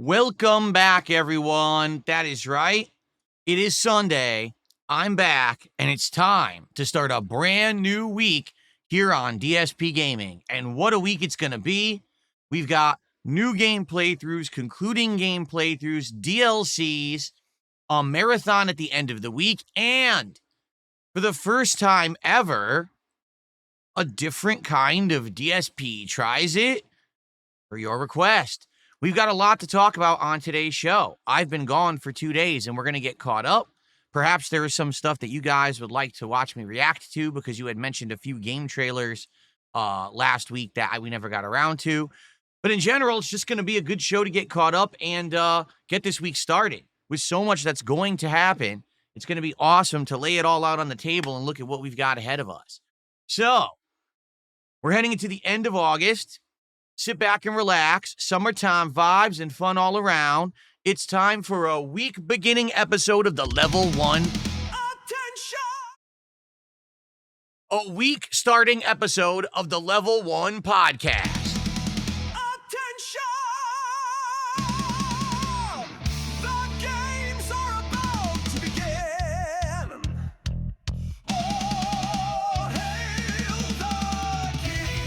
Welcome back, everyone. That is right. It is Sunday. I'm back, and it's time to start a brand new week here on DSP Gaming. And what a week it's going to be. We've got new game playthroughs, concluding game playthroughs, DLCs, a marathon at the end of the week, and for the first time ever, a different kind of DSP tries it for your request. We've got a lot to talk about on today's show. I've been gone for 2 days, and we're going to get caught up. Perhaps there is some stuff that you guys would like to watch me react to because you had mentioned a few game trailers last week that we never got around to. But in general, it's just going to be a good show to get caught up and get this week started. With so much that's going to happen, it's going to be awesome to lay it all out on the table and look at what we've got ahead of us. So, we're heading into the end of August. Sit back and relax. Summertime vibes and fun all around. It's time for a week-beginning episode of the Level 1. Attention! A week-starting episode of the Level 1 podcast. Attention! The games are about to begin. Oh, hail the king.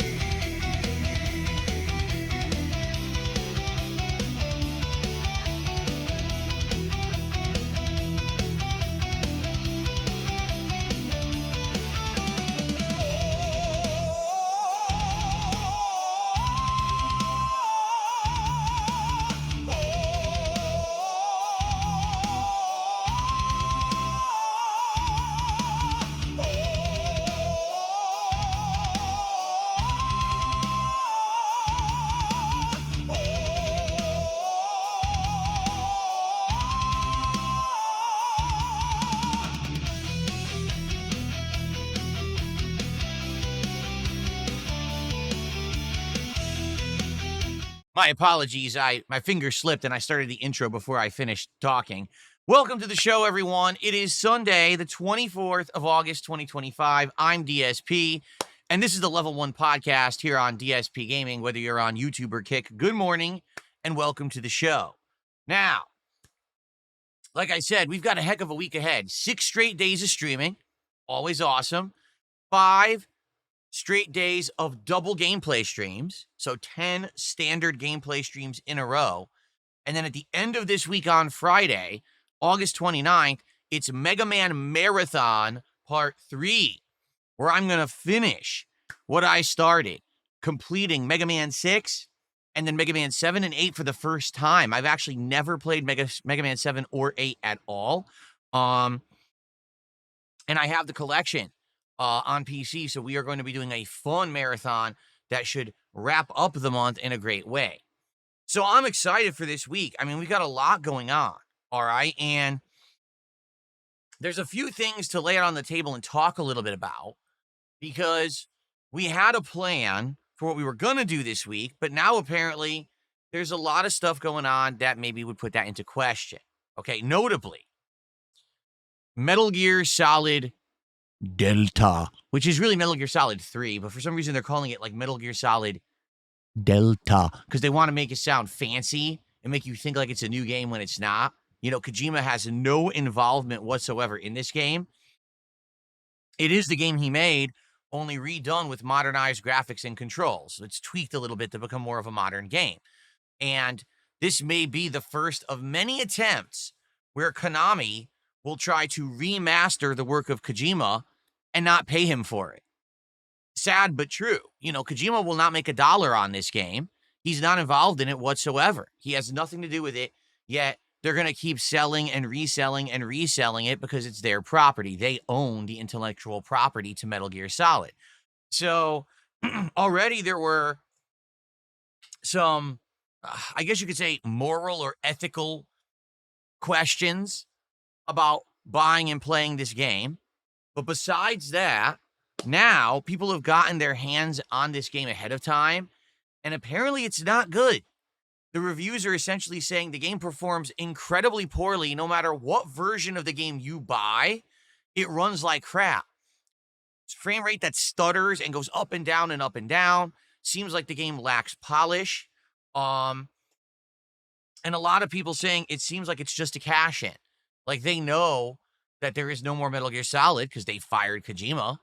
My apologies. My finger slipped and I started the intro before I finished talking. Welcome to the show, everyone. It is Sunday, the 24th of August, 2025. I'm DSP, and this is the Level 1 podcast here on DSP Gaming, whether you're on YouTube or Kick. Good morning, and welcome to the show. Now, like I said, we've got a heck of a week ahead. 6 straight days of streaming, always awesome. 5 straight days of double gameplay streams, so 10 standard gameplay streams in a row. And then at the end of this week on Friday, August 29th, it's Mega Man Marathon Part 3, where I'm going to finish what I started, completing Mega Man 6 and then Mega Man 7 and 8 for the first time. I've actually never played Mega Man 7 or 8 at all. And I have the collection on PC, so we are going to be doing a fun marathon that should wrap up the month in a great way. So I'm excited for this week. I mean, we got a lot going on, all right? And there's a few things to lay out on the table and talk a little bit about because we had a plan for what we were going to do this week, but now apparently there's a lot of stuff going on that maybe would put that into question, okay? Notably, Metal Gear Solid Delta, which is really Metal Gear Solid 3, but for some reason they're calling it like Metal Gear Solid Delta because they want to make it sound fancy and make you think like it's a new game when it's not. You know, Kojima has no involvement whatsoever in this game. It is the game he made, only redone with modernized graphics and controls. It's tweaked a little bit to become more of a modern game. And this may be the first of many attempts where Konami will try to remaster the work of Kojima and not pay him for it. Sad but true. You know, Kojima will not make $1 on this game. He's not involved in it whatsoever. He has nothing to do with it, yet they're going to keep selling and reselling it because it's their property. They own the intellectual property to Metal Gear Solid. So already there were some, I guess you could say, moral or ethical questions about buying and playing this game. But besides that, now people have gotten their hands on this game ahead of time, and apparently it's not good. The reviews are essentially saying the game performs incredibly poorly no matter what version of the game you buy. It runs like crap. It's frame rate that stutters and goes up and down and up and down. Seems like the game lacks polish. And And a lot of people saying it seems like it's just a cash in. Like they know that there is no more Metal Gear Solid because they fired Kojima,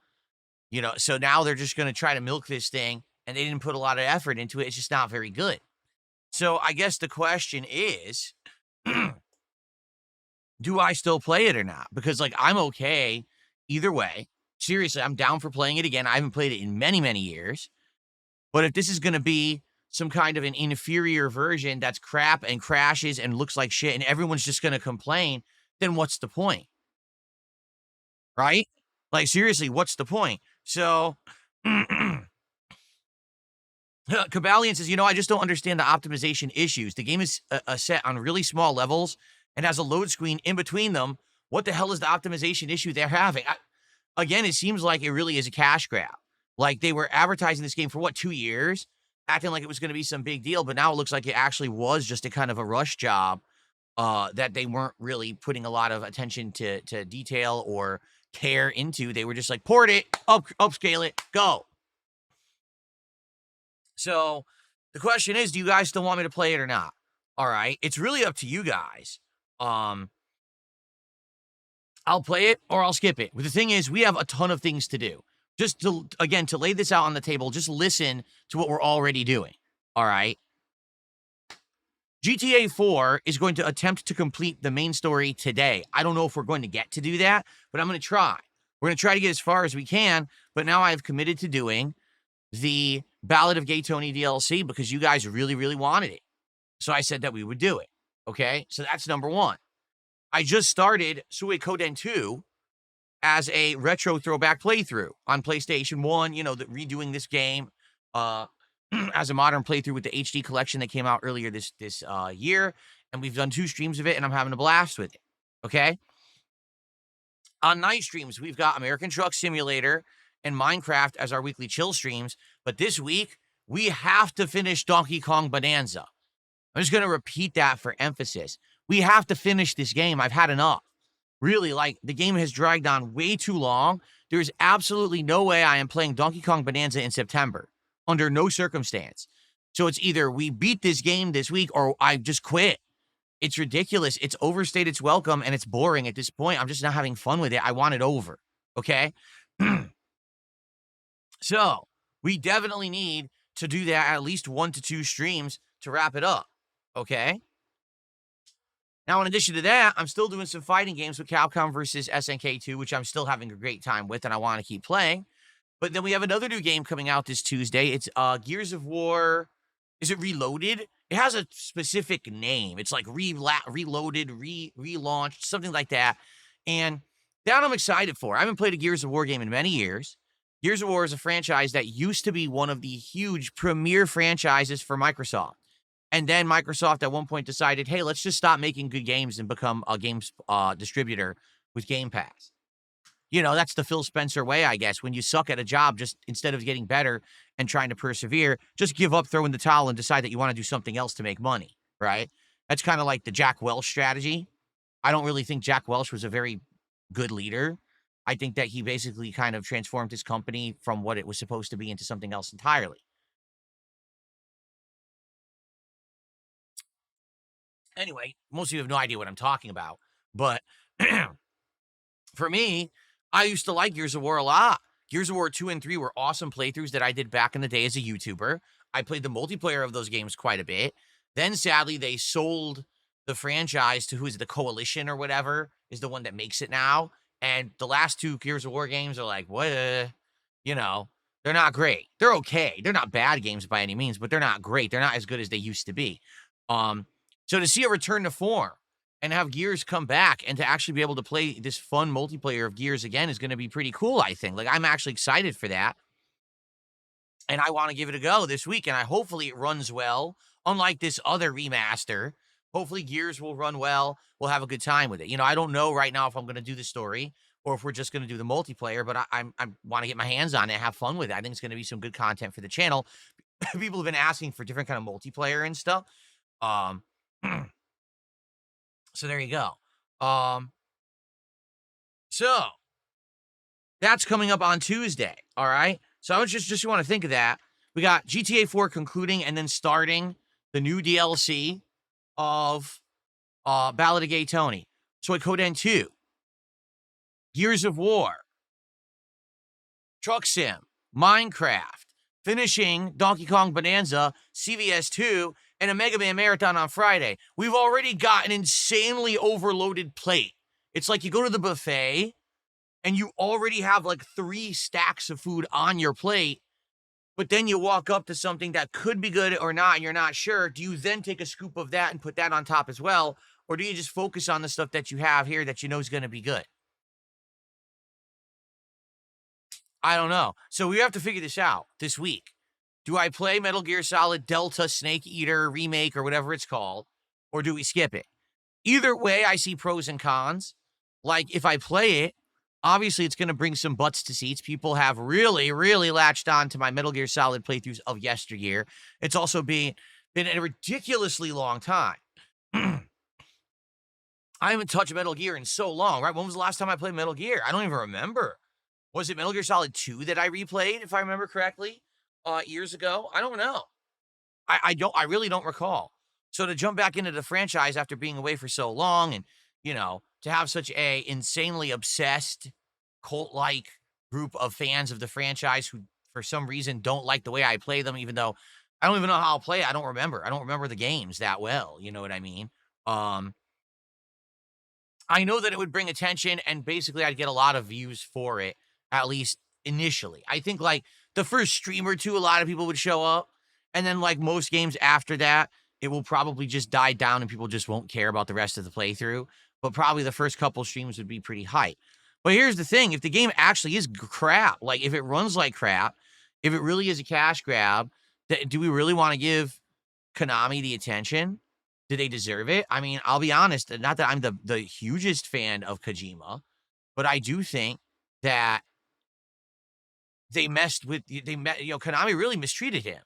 so now they're just going to try to milk this thing, and they didn't put a lot of effort into it. It's just not very good. So I guess the question is, do I still play it or not? Because I'm okay either way. Seriously, I'm down for playing it again. I haven't played it in many, many years. But if this is going to be some kind of an inferior version that's crap and crashes and looks like shit and everyone's just going to complain, then what's the point? Right? Seriously, what's the point? So, Cabalian says, I just don't understand the optimization issues. The game is set on really small levels and has a load screen in between them. What the hell is the optimization issue they're having? Again, it seems like it really is a cash grab. They were advertising this game for 2 years, acting like it was going to be some big deal, but now it looks like it actually was just a kind of a rush job that they weren't really putting a lot of attention to detail or care into. They were just port it, upscale it, go. So the question is, do you guys still want me to play it or not? All right. It's really up to you guys. I'll play it or I'll skip it. But the thing is, we have a ton of things to do. Just to lay this out on the table, just listen to what we're already doing. All right. GTA 4 is going to attempt to complete the main story today. I don't know if we're going to get to do that, but I'm going to try. We're going to try to get as far as we can, but now I've committed to doing the Ballad of Gay Tony DLC because you guys really, really wanted it. So I said that we would do it. Okay? So that's number one. I just started Suikoden 2 as a retro throwback playthrough on PlayStation 1, redoing this game as a modern playthrough with the HD collection that came out earlier this year. And we've done 2 streams of it, and I'm having a blast with it. Okay? On night streams, we've got American Truck Simulator and Minecraft as our weekly chill streams. But this week, we have to finish Donkey Kong Bonanza. I'm just going to repeat that for emphasis. We have to finish this game. I've had enough. Really, the game has dragged on way too long. There's absolutely no way I am playing Donkey Kong Bonanza in September. Under no circumstance. So it's either we beat this game this week or I just quit. It's ridiculous. It's overstayed its welcome and it's boring at this point. I'm just not having fun with it. I want it over. Okay? So we definitely need to do that at least 1 to 2 streams to wrap it up. Okay? Now, in addition to that, I'm still doing some fighting games with Capcom versus SNK 2, which I'm still having a great time with and I want to keep playing. But then we have another new game coming out this Tuesday. It's Gears of War. Is it Reloaded? It has a specific name. It's Reloaded, relaunched, something like that. And that I'm excited for. I haven't played a Gears of War game in many years. Gears of War is a franchise that used to be one of the huge premier franchises for Microsoft. And then Microsoft at one point decided, hey, let's just stop making good games and become a games distributor with Game Pass. That's the Phil Spencer way, I guess. When you suck at a job, just instead of getting better and trying to persevere, just give up, throw in the towel, and decide that you want to do something else to make money, right? That's kind of like the Jack Welch strategy. I don't really think Jack Welch was a very good leader. I think that he basically kind of transformed his company from what it was supposed to be into something else entirely. Anyway, most of you have no idea what I'm talking about, but for me, I used to like Gears of War a lot. Gears of War 2 and 3 were awesome playthroughs that I did back in the day as a YouTuber. I played the multiplayer of those games quite a bit. Then, sadly, they sold the franchise to the Coalition or whatever is the one that makes it now. And the last 2 Gears of War games are what? They're not great. They're okay. They're not bad games by any means, but they're not great. They're not as good as they used to be. So to see a return to form and have Gears come back and to actually be able to play this fun multiplayer of Gears again is going to be pretty cool, I think. I'm actually excited for that. And I want to give it a go this week, and hopefully it runs well. Unlike this other remaster, hopefully Gears will run well. We'll have a good time with it. I don't know right now if I'm going to do the story or if we're just going to do the multiplayer, but I want to get my hands on it and have fun with it. I think it's going to be some good content for the channel. People have been asking for different kind of multiplayer and stuff. So there you go. So that's coming up on Tuesday. All right. So I was just you want to think of that. We got GTA 4 concluding and then starting the new DLC of Ballad of Gay Tony, Suikoden 2, Gears of War, Truck Sim, Minecraft, finishing Donkey Kong Bonanza, CVS 2, and a Mega Man Marathon on Friday. We've already got an insanely overloaded plate. It's like you go to the buffet and you already have like 3 stacks of food on your plate, but then you walk up to something that could be good or not, and you're not sure. Do you then take a scoop of that and put that on top as well? Or do you just focus on the stuff that you have here that you know is going to be good? I don't know. So we have to figure this out this week. Do I play Metal Gear Solid Delta Snake Eater remake or whatever it's called, or do we skip it? Either way, I see pros and cons. Like, if I play it, obviously it's going to bring some butts to seats. People have really, really latched on to my Metal Gear Solid playthroughs of yesteryear. It's also been a ridiculously long time. I haven't touched Metal Gear in so long, right? When was the last time I played Metal Gear? I don't even remember. Was it Metal Gear Solid 2 that I replayed, if I remember correctly, years ago? I don't know. I really don't recall. So to jump back into the franchise after being away for so long and, to have such a insanely obsessed, cult-like group of fans of the franchise who, for some reason, don't like the way I play them, even though I don't even know how I'll play it. I don't remember. I don't remember the games that well. You know what I mean? I know that it would bring attention, and basically I'd get a lot of views for it, at least initially. I think, like, the first stream or two, a lot of people would show up, and then, like most games after that, it will probably just die down and people just won't care about the rest of the playthrough, but probably the first couple streams would be pretty hype. But here's the thing, if the game actually is crap, like, if it runs like crap, if it really is a cash grab, do we really want to give Konami the attention? Do they deserve it? I mean, I'll be honest, not that I'm the hugest fan of Kojima, but I do think that they messed with, Konami really mistreated him.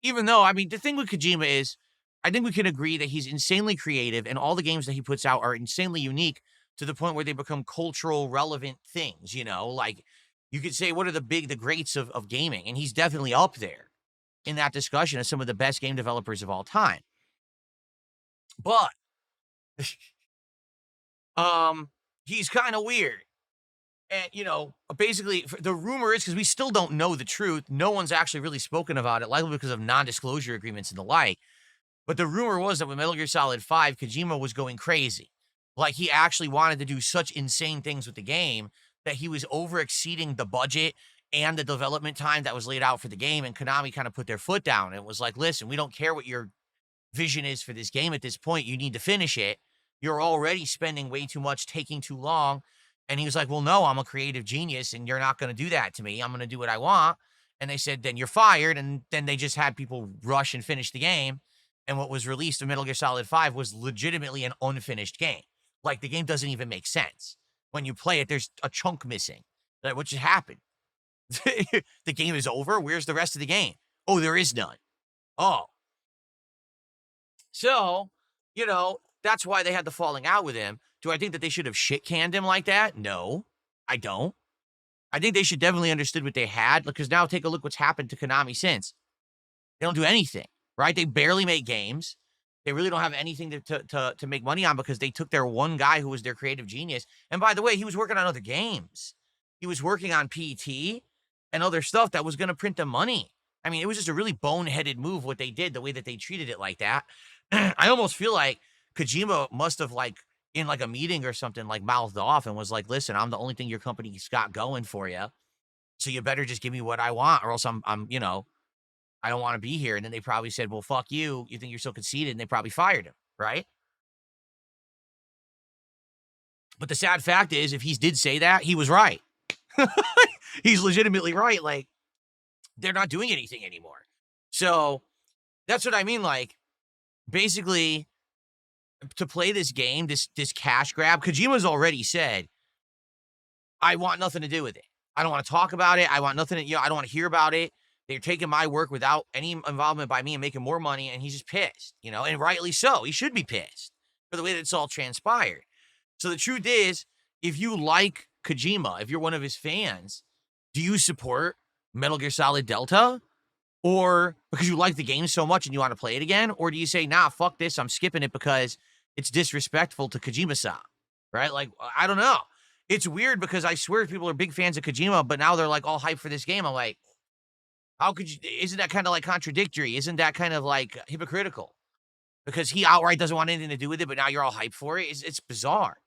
Even though, I mean, the thing with Kojima is, I think we can agree that he's insanely creative, and all the games that he puts out are insanely unique to the point where they become cultural relevant things, like, you could say, what are the greats of gaming? And he's definitely up there in that discussion as some of the best game developers of all time. But he's kind of weird. And, basically, the rumor is, because we still don't know the truth, no one's actually really spoken about it, likely because of non-disclosure agreements and the like. But the rumor was that with Metal Gear Solid 5, Kojima was going crazy. Like, he actually wanted to do such insane things with the game that he was over-exceeding the budget and the development time that was laid out for the game, and Konami kind of put their foot down and was like, listen, we don't care what your vision is for this game at this point. You need to finish it. You're already spending way too much, taking too long. And he was like, well, no, I'm a creative genius, and you're not going to do that to me. I'm going to do what I want. And they said, then you're fired. And then they just had people rush and finish the game. And what was released of Metal Gear Solid 5 was legitimately an unfinished game. Like, the game doesn't even make sense. When you play it, there's a chunk missing. Like, what just happened? The game is over? Where's the rest of the game? Oh, there is none. Oh. So, that's why they had the falling out with him. Do I think that they should have shit-canned him like that? No, I don't. I think they should definitely understood what they had, because now take a look what's happened to Konami since. They don't do anything, right? They barely make games. They really don't have anything to make money on, because they took their one guy who was their creative genius. And by the way, he was working on other games. He was working on PT and other stuff that was going to print them money. I mean, it was just a really boneheaded move what they did, the way that they treated it like that. I almost feel like Kojima must have, like, in like a meeting or something, like, mouthed off and was like, listen, I'm the only thing your company's got going for you. So you better just give me what I want, or else I'm I don't want to be here. And then they probably said, well, fuck you. You think you're so conceited? And they probably fired him, right? But the sad fact is, if he did say that, he was right. He's legitimately right. Like, they're not doing anything anymore. So that's what I mean. Like, basically, to play this game, this cash grab, Kojima's already said, I want nothing to do with it. I don't want to talk about it. I want nothing to, I don't want to hear about it. They're taking my work without any involvement by me and making more money, and he's just pissed, and rightly so. He should be pissed for the way that it's all transpired. So the truth is, if you like Kojima, if you're one of his fans, do you support Metal Gear Solid Delta? or because you like the game so much and you want to play it again? Or do you say, nah, fuck this, I'm skipping it because it's disrespectful to Kojima-san, right? Like, I don't know. It's weird because I swear people are big fans of Kojima, but now they're like all hyped for this game. I'm like, how could you? Isn't that kind of like contradictory? Isn't that kind of like hypocritical? Because he outright doesn't want anything to do with it, but now you're all hyped for it. It's bizarre.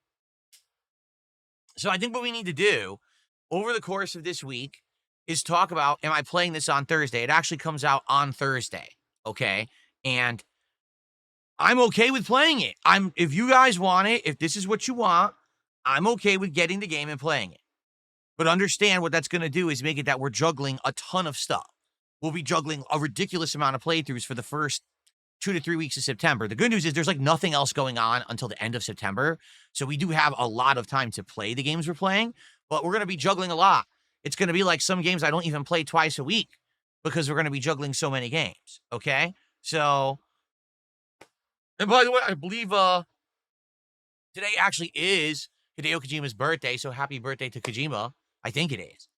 So I think what we need to do over the course of this week is talk about, am I playing this on Thursday? It actually comes out on Thursday, okay? And I'm okay with playing it. If you guys want it, if this is what you want, I'm okay with getting the game and playing it. But understand what that's going to do is make it that we're juggling a ton of stuff. We'll be juggling a ridiculous amount of playthroughs for the first 2 to 3 weeks of September. The good news is there's like nothing else going on until the end of September. So we do have a lot of time to play the games we're playing, but we're going to be juggling a lot. It's going to be like some games I don't even play twice a week because we're going to be juggling so many games. Okay. So, and by the way, I believe, today actually is Hideo Kojima's birthday. So happy birthday to Kojima. I think it is.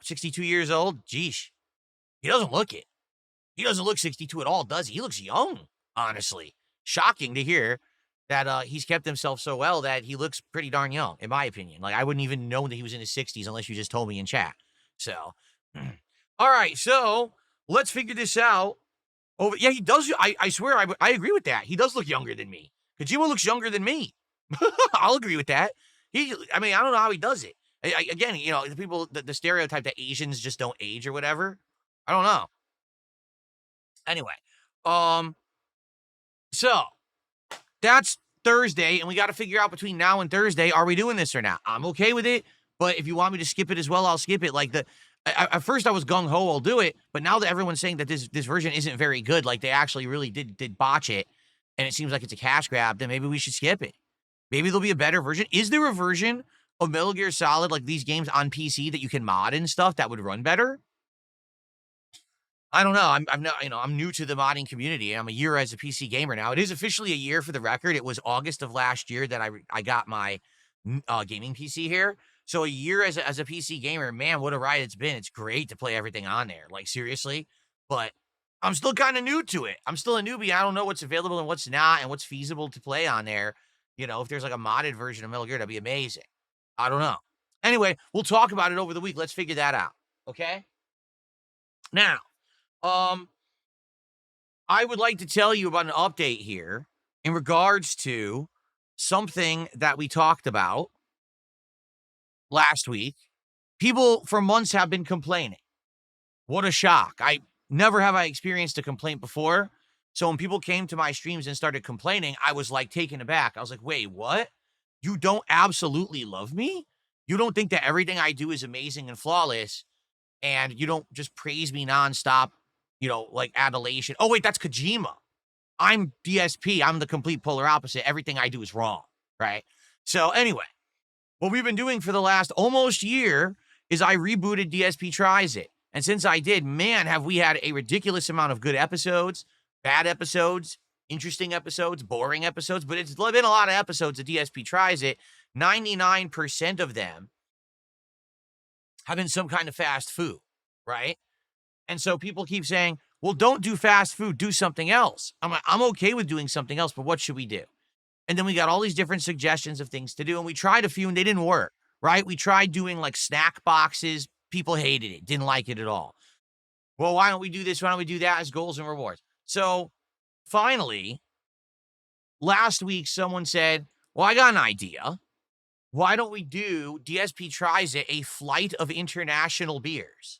62 years old. Geesh. He doesn't look it. He doesn't look 62 at all, does he? He looks young, honestly. Shocking to hear that he's kept himself so well that he looks pretty darn young, in my opinion. Like, I wouldn't even know that he was in his 60s unless you just told me in chat. So, all right, so let's figure this out. Yeah, he does. I swear, I agree with that. He does look younger than me. Kojima looks younger than me. I'll agree with that. I mean, I don't know how he does it. Again, you know, the stereotype that Asians just don't age or whatever. I don't know. Anyway, so that's Thursday, and we got to figure out between now and Thursday, are we doing this or not? I'm okay with it, but if you want me to skip it as well, I'll skip it. Like at first I was gung ho, I'll do it, but now that everyone's saying that this version isn't very good, like they actually really did botch it, and it seems like it's a cash grab, then maybe we should skip it. Maybe there'll be a better version. Is there a version of Metal Gear Solid, like these games on PC that you can mod and stuff that would run better? I don't know. I'm not, I'm new to the modding community. I'm a year as a PC gamer now. It is officially a year for the record. It was August of last year that I got my gaming PC here. So a year as a PC gamer, man, what a ride it's been. It's great to play everything on there. Like, seriously. But I'm still kind of new to it. I'm still a newbie. I don't know what's available and what's not and what's feasible to play on there. You know, if there's like a modded version of Metal Gear, that'd be amazing. I don't know. Anyway, we'll talk about it over the week. Let's figure that out. Okay? Now, I would like to tell you about an update here in regards to something that we talked about last week. People for months have been complaining. What a shock. I never have I experienced a complaint before. So when people came to my streams and started complaining, I was like taken aback. I was like, wait, what? You don't absolutely love me? You don't think that everything I do is amazing and flawless, and you don't just praise me nonstop, like adulation. Oh, wait, that's Kojima. I'm DSP. I'm the complete polar opposite. Everything I do is wrong, right? So anyway, what we've been doing for the last almost year is I rebooted DSP Tries It. And since I did, man, have we had a ridiculous amount of good episodes, bad episodes, interesting episodes, boring episodes, but it's been a lot of episodes of DSP Tries It. 99% of them have been some kind of fast food, right? And so people keep saying, well, don't do fast food, do something else. I'm like, I'm okay with doing something else, but what should we do? And then we got all these different suggestions of things to do, and we tried a few and they didn't work, right? We tried doing like snack boxes. People hated it, didn't like it at all. Well, why don't we do this? Why don't we do that as goals and rewards? So finally, last week, someone said, well, I got an idea. Why don't we do DSP Tries It, a flight of international beers?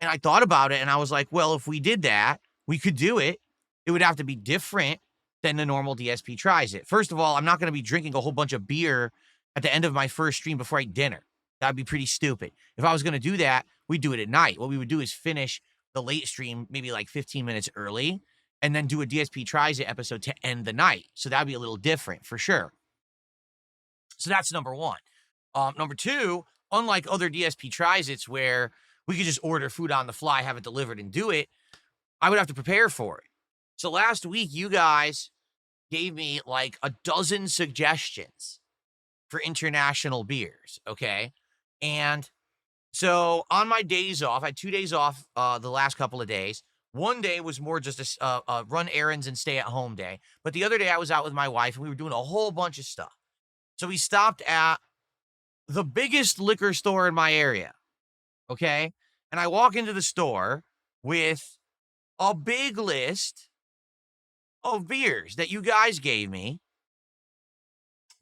And I thought about it and I was like, well, if we did that, we could do it. It would have to be different than the normal DSP Tries It. First of all, I'm not going to be drinking a whole bunch of beer at the end of my first stream before I eat dinner. That'd be pretty stupid. If I was going to do that, we'd do it at night. What we would do is finish the late stream maybe like 15 minutes early and then do a DSP Tries It episode to end the night. So that'd be a little different for sure. So that's number one. Number two, unlike other DSP Tries It's where we could just order food on the fly, have it delivered, and do it, I would have to prepare for it. So last week, you guys gave me like a dozen suggestions for international beers, okay? And So on my days off, I had 2 days off the last couple of days. One day was more just a run errands and stay at home day. But the other day I was out with my wife and we were doing a whole bunch of stuff. So we stopped at the biggest liquor store in my area. Okay. And I walk into the store with a big list of beers that you guys gave me,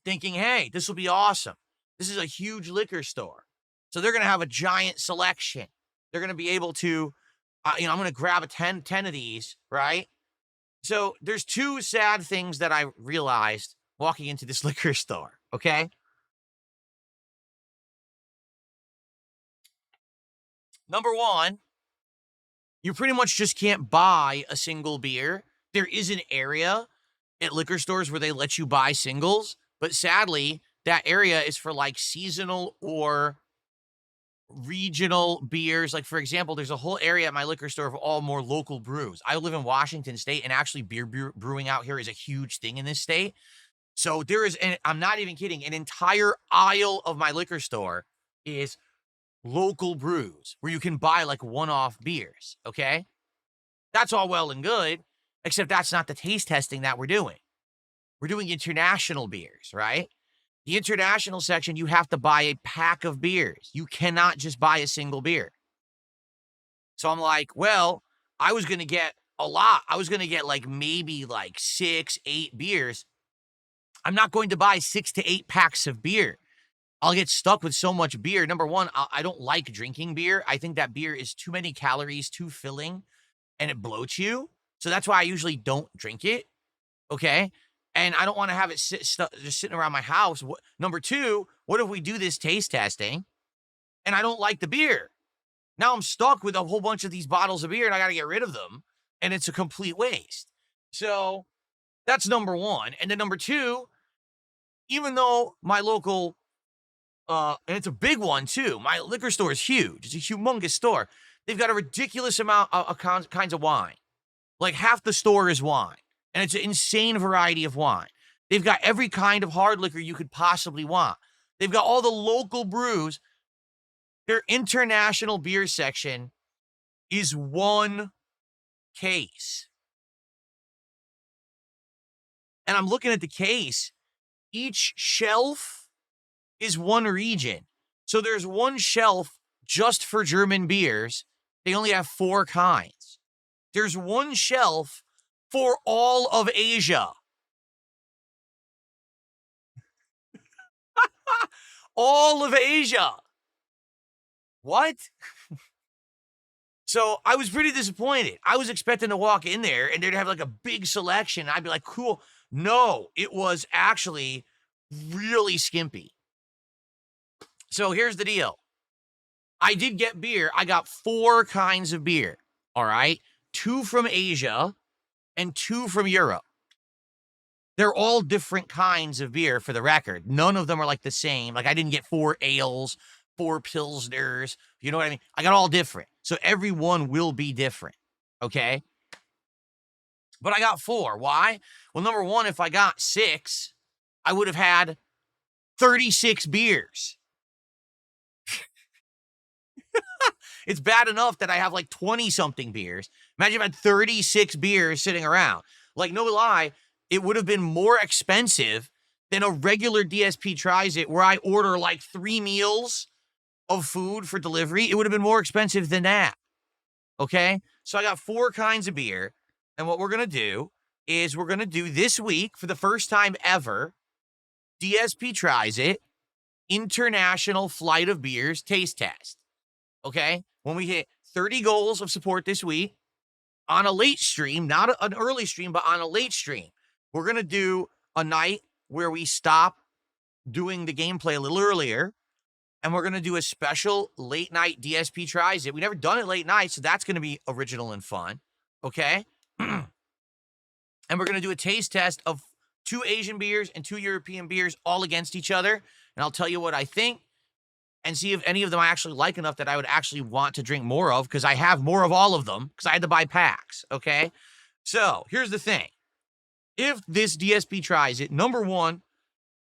thinking, hey, this will be awesome. This is a huge liquor store. So they're going to have a giant selection. They're going to be able to, I'm going to grab 10 of these, right? So there's two sad things that I realized walking into this liquor store, okay? Number one, you pretty much just can't buy a single beer. There is an area at liquor stores where they let you buy singles, but sadly, that area is for like seasonal or regional beers. Like, for example, there's a whole area at my liquor store of all more local brews. I live in Washington State, and actually beer brewing out here is a huge thing in this state. So there is, and I'm not even kidding, an entire aisle of my liquor store is local brews where you can buy like one-off beers, okay? That's all well and good, except that's not the taste testing that we're doing. We're doing international beers, right? The international section, you have to buy a pack of beers. You cannot just buy a single beer. So I'm like, well, I was going to get a lot. I was going to get like maybe like 6, 8 beers. I'm not going to buy 6 to 8 packs of beer. I'll get stuck with so much beer. Number one, I don't like drinking beer. I think that beer is too many calories, too filling, and it bloats you. So that's why I usually don't drink it. Okay. And I don't want to have it just sitting around my house. Number two, what if we do this taste testing and I don't like the beer? Now I'm stuck with a whole bunch of these bottles of beer and I got to get rid of them. And it's a complete waste. So that's number one. And then number two, even though my local, and it's a big one too, my liquor store is huge. It's a humongous store. They've got a ridiculous amount of kinds of wine. Like half the store is wine. And it's an insane variety of wine. They've got every kind of hard liquor you could possibly want. They've got all the local brews. Their international beer section is one case. And I'm looking at the case. Each shelf is one region. So there's one shelf just for German beers. They only have 4 kinds. There's one shelf for all of Asia. All of Asia. What? So I was pretty disappointed. I was expecting to walk in there and they'd have like a big selection. I'd be like, cool. No, it was actually really skimpy. So here's the deal. I did get beer. I got 4 kinds of beer. All right. 2 from Asia and 2 from Europe. They're all different kinds of beer, for the record. None of them are like the same. Like I didn't get 4 ales, 4 pilsners. You know what I mean? I got all different. So every one will be different. Okay. But I got 4. Why? Well, number one, if I got 6, I would have had 36 beers. It's bad enough that I have like 20 something beers. Imagine if I had 36 beers sitting around. Like, no lie, it would have been more expensive than a regular DSP Tries It where I order like 3 meals of food for delivery. It would have been more expensive than that. Okay? So I got 4 kinds of beer. And what we're going to do is we're going to do this week, for the first time ever, DSP Tries It International Flight of Beers Taste Test. Okay? When we hit 30 goals of support this week on a late stream, not an early stream, but on a late stream, we're going to do a night where we stop doing the gameplay a little earlier, and we're going to do a special late night DSP Tries It. We've never done it late night, so that's going to be original and fun. Okay? And we're going to do a taste test of 2 Asian beers and 2 European beers all against each other. And I'll tell you what I think and see if any of them I actually like enough that I would actually want to drink more of, because I have more of all of them because I had to buy packs. Okay? So here's the thing. If this DSP Tries It, number one,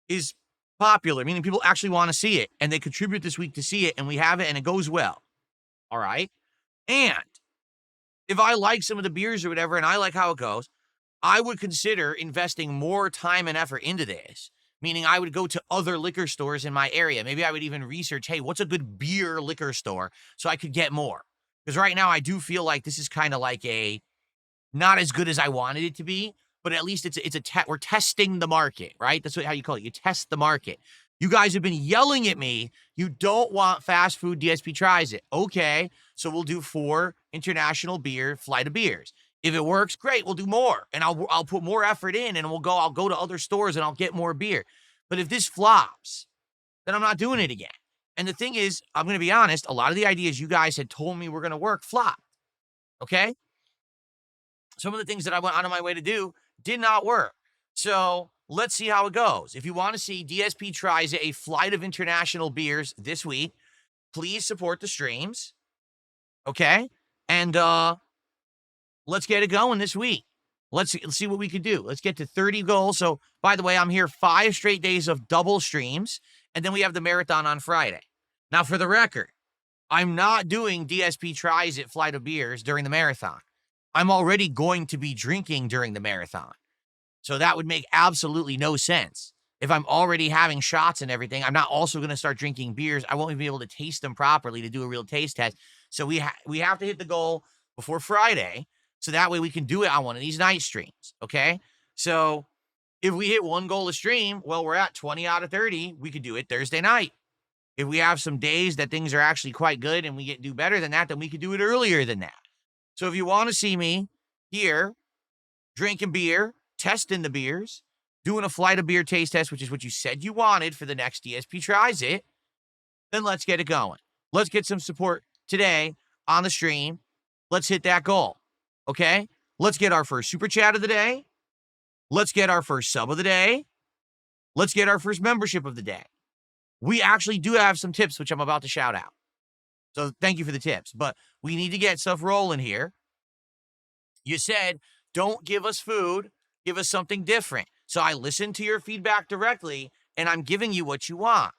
is popular, meaning people actually want to see it, and they contribute this week to see it, and we have it, and it goes well. All right? And if I like some of the beers or whatever, and I like how it goes, I would consider investing more time and effort into this, meaning I would go to other liquor stores in my area. Maybe I would even research, hey, what's a good beer liquor store so I could get more? Because right now I do feel like this is kind of like a not as good as I wanted it to be, but at least we're testing the market, right? That's how you call it. You test the market. You guys have been yelling at me. You don't want fast food. DSP tries it. Okay, so we'll do 4 international beer flight of beers. If it works, great. We'll do more, and I'll put more effort in, and I'll go to other stores and I'll get more beer. But if this flops, then I'm not doing it again. And the thing is, I'm going to be honest. A lot of the ideas you guys had told me were going to work flopped. Okay. Some of the things that I went out of my way to do did not work. So let's see how it goes. If you want to see DSP tries a flight of international beers this week, please support the streams. Okay. And let's get it going this week. Let's see what we can do. Let's get to 30 goals. So, by the way, I'm here 5 straight days of double streams, and then we have the marathon on Friday. Now, for the record, I'm not doing DSP tries it flight of beers during the marathon. I'm already going to be drinking during the marathon. So that would make absolutely no sense. If I'm already having shots and everything, I'm not also going to start drinking beers. I won't even be able to taste them properly to do a real taste test. So we have to hit the goal before Friday, so that way we can do it on one of these night streams, okay? So if we hit 1 goal a stream, well, we're at 20 out of 30. We could do it Thursday night. If we have some days that things are actually quite good and we do better than that, then we could do it earlier than that. So if you want to see me here drinking beer, testing the beers, doing a flight of beer taste test, which is what you said you wanted for the next DSP tries it, then let's get it going. Let's get some support today on the stream. Let's hit that goal. Okay? Let's get our first super chat of the day. Let's get our first sub of the day. Let's get our first membership of the day. We actually do have some tips, which I'm about to shout out. So thank you for the tips. But we need to get stuff rolling here. You said, don't give us food. Give us something different. So I listened to your feedback directly, and I'm giving you what you want.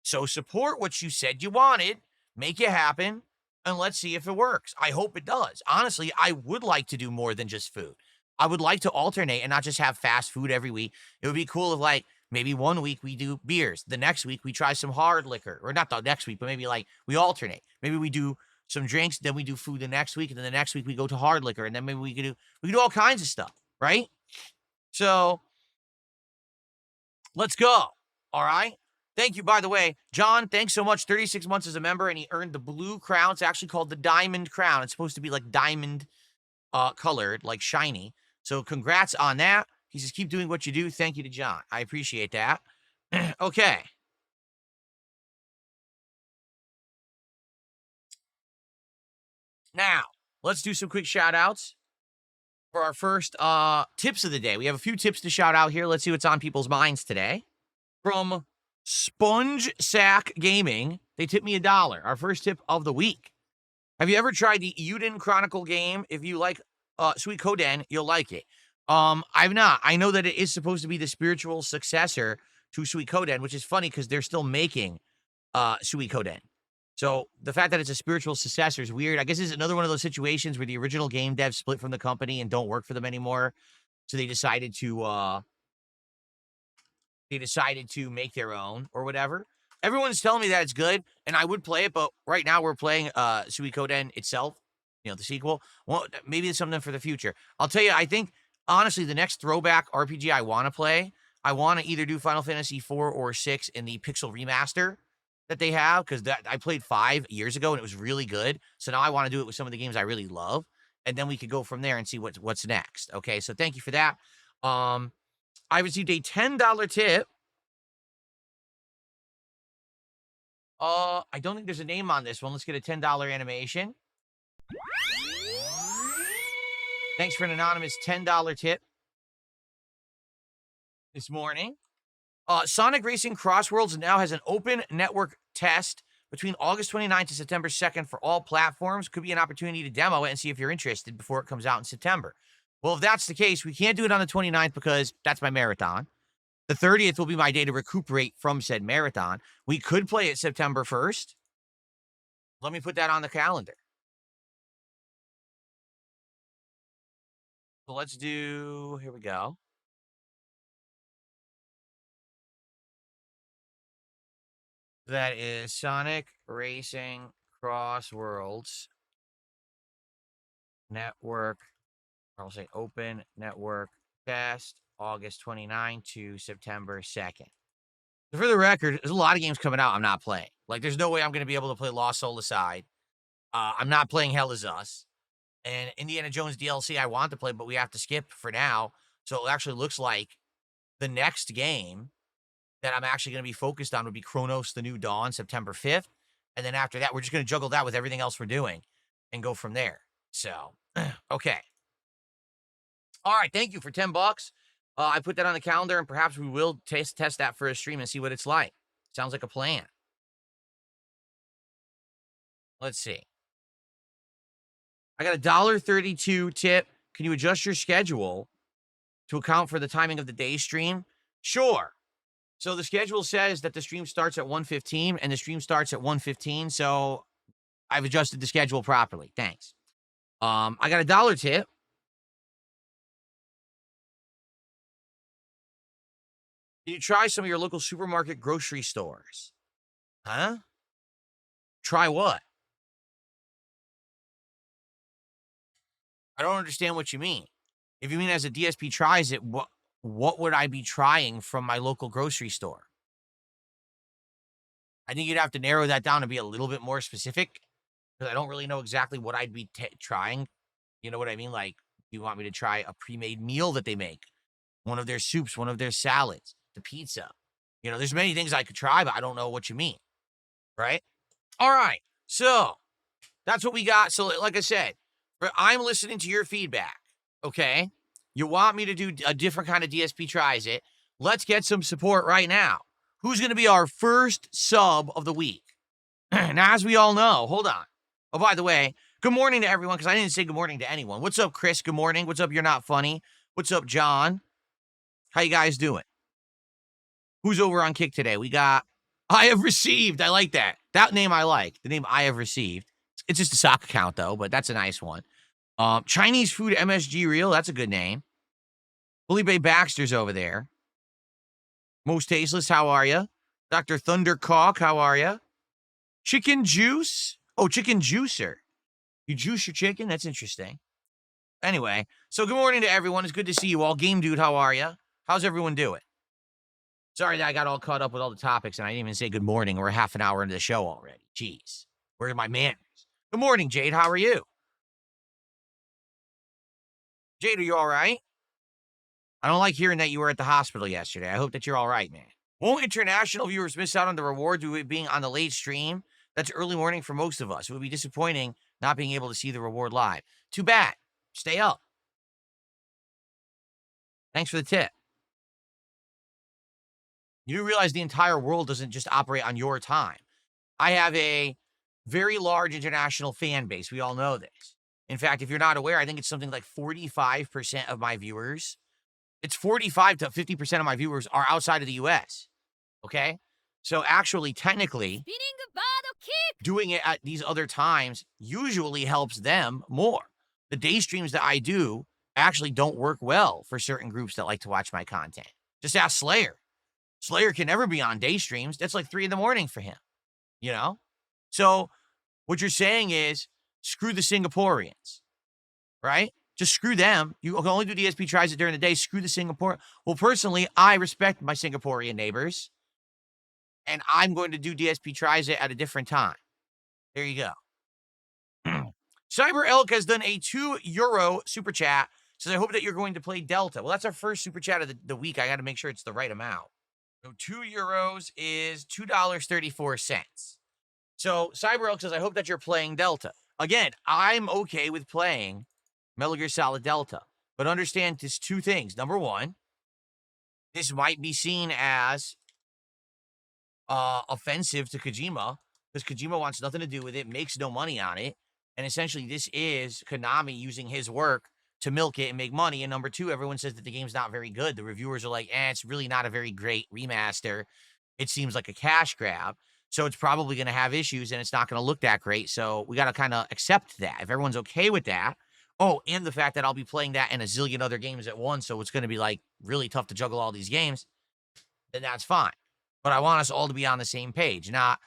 So support what you said you wanted. Make it happen. And let's see if it works. I hope it does. Honestly, I would like to do more than just food. I would like to alternate and not just have fast food every week. It would be cool if, like, maybe one week we do beers. The next week we try some hard liquor. Or not the next week, but maybe, like, we alternate. Maybe we do some drinks, then we do food the next week, and then the next week we go to hard liquor, and then maybe we can do all kinds of stuff, right? So let's go. All right? Thank you, by the way. John, thanks so much. 36 months as a member, and he earned the blue crown. It's actually called the diamond crown. It's supposed to be like diamond colored, like shiny. So congrats on that. He says, keep doing what you do. Thank you to John. I appreciate that. Okay. Now, let's do some quick shout outs for our first tips of the day. We have a few tips to shout out here. Let's see what's on people's minds today. From Sponge Sack Gaming, they tipped me $1. Our first tip of the week. Have you ever tried the Yuden Chronicle game? If you like Suikoden, you'll like it. I've not. I know that it is supposed to be the spiritual successor to Suikoden, which is funny because they're still making Suikoden. So the fact that it's a spiritual successor is weird. I guess it's another one of those situations where the original game devs split from the company and don't work for them anymore. So they decided to make their own or whatever. Everyone's telling me that it's good, and I would play it, but right now we're playing Suikoden itself, the sequel. Well, maybe it's something for the future. I'll tell you, I think, honestly, the next throwback RPG I want to play, I want to either do Final Fantasy 4 or 6 in the Pixel Remaster that they have, because I played 5 years ago, and it was really good. So now I want to do it with some of the games I really love, and then we could go from there and see what's next. Okay, so thank you for that. I received a $10 tip. I don't think there's a name on this one. Let's get a $10 animation. Thanks for an anonymous $10 tip this morning. Sonic Racing Crossworlds now has an open network test between August 29th to September 2nd for all platforms. Could be an opportunity to demo it and see if you're interested before it comes out in September. Well, if that's the case, we can't do it on the 29th because that's my marathon. The 30th will be my day to recuperate from said marathon. We could play it September 1st. Let me put that on the calendar. So let's do, here we go. That is Sonic Racing Cross Worlds Network. I'll say open network test August 29 to September 2nd. So for the record, there's a lot of games coming out I'm not playing. Like, there's no way I'm going to be able to play Lost Soul Aside. I'm not playing Hell Is Us. And Indiana Jones DLC I want to play, but we have to skip for now. So it actually looks like the next game that I'm actually going to be focused on would be Chronos The New Dawn, September 5th. And then after that, we're just going to juggle that with everything else we're doing and go from there. So, okay. All right, thank you for $10. I put that on the calendar, and perhaps we will test that for a stream and see what it's like. Sounds like a plan. Let's see. I got a $1.32 tip. Can you adjust your schedule to account for the timing of the day stream? Sure. So the schedule says that the stream starts at 1:15, and the stream starts at 1:15, so I've adjusted the schedule properly. Thanks. I got a $1 tip. Can you try some of your local supermarket grocery stores? Huh? Try what? I don't understand what you mean. If you mean as a DSP tries it, what would I be trying from my local grocery store? I think you'd have to narrow that down and be a little bit more specific, because I don't really know exactly what I'd be trying. You know what I mean? Like, you want me to try a pre-made meal that they make, one of their soups, one of their salads, the pizza. You know, there's many things I could try, but I don't know what you mean, right? All right, so that's what we got. So like I said, I'm listening to your feedback, okay? You want me to do a different kind of DSP tries it. Let's get some support right now. Who's going to be our first sub of the week? Now, as we all know, hold on. Oh, by the way, good morning to everyone, because I didn't say good morning to anyone. What's up, Chris? Good morning. What's up, You're Not Funny? What's up, John? How you guys doing? Who's over on Kick today? We got I Have Received. I like that. That name I like. The name I Have Received. It's just a sock account, though, but that's a nice one. Chinese Food MSG Reel. That's a good name. Felipe Baxter's over there. Most Tasteless, how are you? Dr. Thundercock, how are you? Chicken Juice? Oh, Chicken Juicer. You juice your chicken? That's interesting. Anyway, so good morning to everyone. It's good to see you all. Game Dude, how are you? How's everyone doing? Sorry that I got all caught up with all the topics and I didn't even say good morning. We're half an hour into the show already. Jeez. Where are my manners? Good morning, Jade. How are you? Jade, are you all right? I don't like hearing that you were at the hospital yesterday. I hope that you're all right, man. Won't international viewers miss out on the rewards of it being on the late stream? That's early morning for most of us. It would be disappointing not being able to see the reward live. Too bad. Stay up. Thanks for the tip. You do realize the entire world doesn't just operate on your time. I have a very large international fan base. We all know this. In fact, if you're not aware, I think it's something like 45% of my viewers. It's 45 to 50% of my viewers are outside of the US. Okay? So actually, technically, doing it at these other times usually helps them more. The day streams that I do actually don't work well for certain groups that like to watch my content. Just ask Slayer. Slayer can never be on day streams. That's like 3 a.m. for him, you know? So what you're saying is screw the Singaporeans, right? Just screw them. You can only do DSP tries it during the day. Screw the Singapore. Well, personally, I respect my Singaporean neighbors, and I'm going to do DSP tries it at a different time. There you go. Cyber Elk has done a €2 super chat. Says, I hope that you're going to play Delta. Well, that's our first super chat of the week. I got to make sure it's the right amount. So €2 is $2.34. So Cyber Elk says, I hope that you're playing Delta. Again, I'm okay with playing Metal Gear Solid Delta, but understand there's 2 things. Number one, this might be seen as offensive to Kojima, because Kojima wants nothing to do with it, makes no money on it, and essentially this is Konami using his work to milk it and make money. And number two, everyone says that the game's not very good. The reviewers are like, it's really not a very great remaster. It seems like a cash grab. So it's probably going to have issues and it's not going to look that great. So we got to kind of accept that. If everyone's okay with that. Oh, and the fact that I'll be playing that and a zillion other games at once. So it's going to be like really tough to juggle all these games. Then that's fine. But I want us all to be on the same page. Not,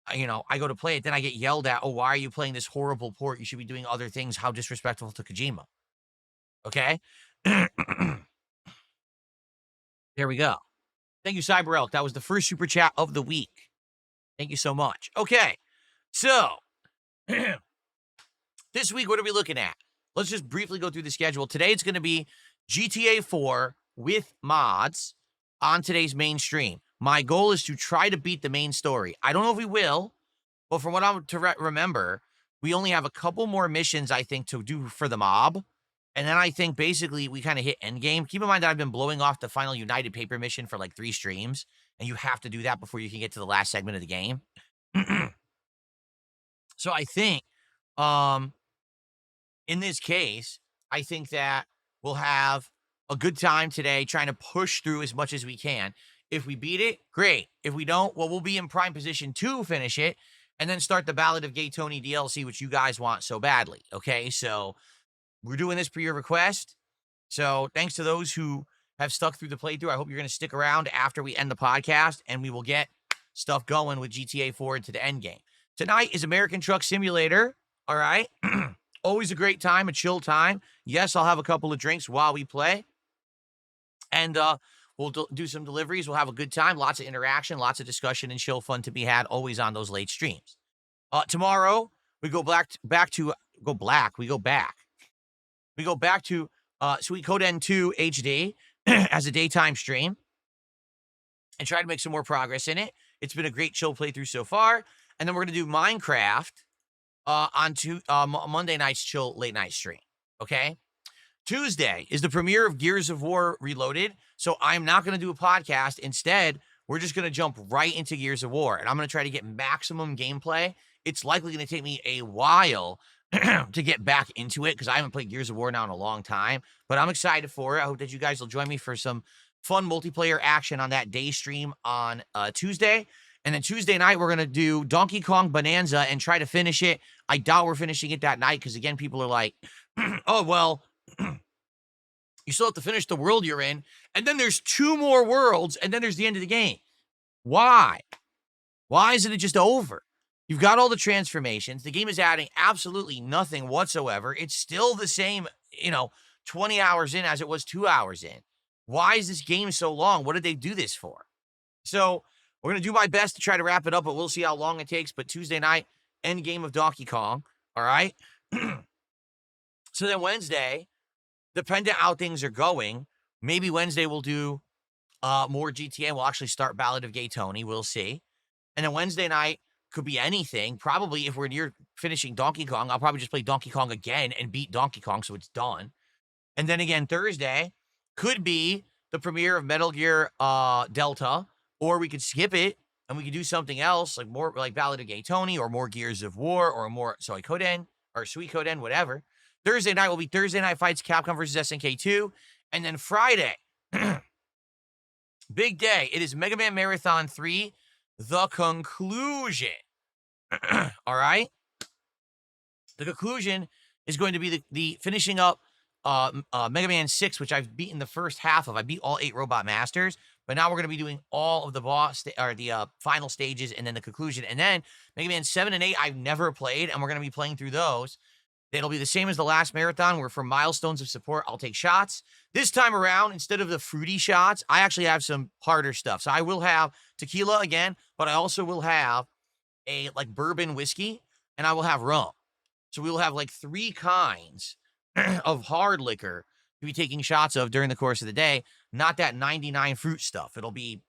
I go to play it, then I get yelled at. Oh, why are you playing this horrible port? You should be doing other things. How disrespectful to Kojima. Okay? There we go. Thank you, Cyber Elk. That was the first super chat of the week. Thank you so much. Okay. So, this week, what are we looking at? Let's just briefly go through the schedule. Today, it's going to be GTA 4 with mods on today's main stream. My goal is to try to beat the main story. I don't know if we will, but from what I'm to remember, we only have a couple more missions, I think, to do for the mob. And then I think basically we kind of hit endgame. Keep in mind that I've been blowing off the final United Paper mission for like 3 streams. And you have to do that before you can get to the last segment of the game. So I think, in this case, I think that we'll have a good time today trying to push through as much as we can. If we beat it, great. If we don't, well, we'll be in prime position to finish it and then start the Ballad of Gay Tony DLC, which you guys want so badly. Okay, so we're doing this per your request. So thanks to those who have stuck through the playthrough. I hope you're going to stick around after we end the podcast and we will get stuff going with GTA 4 into the end game. Tonight is American Truck Simulator. All right. Always a great time, a chill time. Yes, I'll have a couple of drinks while we play. And we'll do some deliveries. We'll have a good time. Lots of interaction, lots of discussion and chill fun to be had always on those late streams. Tomorrow, we go back to Suikoden 2 HD as a daytime stream and try to make some more progress in it. It's been a great chill playthrough so far. And then we're going to do Minecraft on Monday night's chill late night stream. Okay? Tuesday is the premiere of Gears of War Reloaded. So I'm not going to do a podcast. Instead, we're just going to jump right into Gears of War. And I'm going to try to get maximum gameplay. It's likely going to take me a while to get back into it because I haven't played Gears of War now in a long time. But I'm excited for it. I hope that you guys will join me for some fun multiplayer action on that day stream on Tuesday. And then Tuesday night, we're going to do Donkey Kong Bonanza and try to finish it. I doubt we're finishing it that night because, again, people are like, oh, well, you still have to finish the world you're in. And then there's 2 more worlds, and then there's the end of the game. Why? Why isn't it just over? You've got all the transformations. The game is adding absolutely nothing whatsoever. It's still the same, 20 hours in as it was 2 hours in. Why is this game so long? What did they do this for? So we're going to do my best to try to wrap it up, but we'll see how long it takes. But Tuesday night, end game of Donkey Kong. All right. So then Wednesday, depending on how things are going, maybe Wednesday we'll do more GTA. We'll actually start Ballad of Gay Tony. We'll see. And then Wednesday night could be anything. Probably if we're near finishing Donkey Kong, I'll probably just play Donkey Kong again and beat Donkey Kong so it's done. And then again, Thursday could be the premiere of Metal Gear Delta, or we could skip it and we could do something else, like more like Ballad of Gay Tony or more Gears of War or more Suikoden, whatever. Thursday night will be Thursday Night Fights, Capcom versus SNK 2. And then Friday, big day. It is Mega Man Marathon 3, the conclusion. All right? The conclusion is going to be the finishing up Mega Man 6, which I've beaten the first half of. I beat all 8 Robot Masters, but now we're going to be doing all of the final stages and then the conclusion. And then Mega Man 7 and 8 I've never played, and we're going to be playing through those. It'll be the same as the last marathon, where for milestones of support, I'll take shots. This time around, instead of the fruity shots, I actually have some harder stuff. So I will have tequila again, but I also will have a bourbon whiskey, and I will have rum. So we will have 3 kinds of hard liquor to be taking shots of during the course of the day, not that 99 fruit stuff. It'll be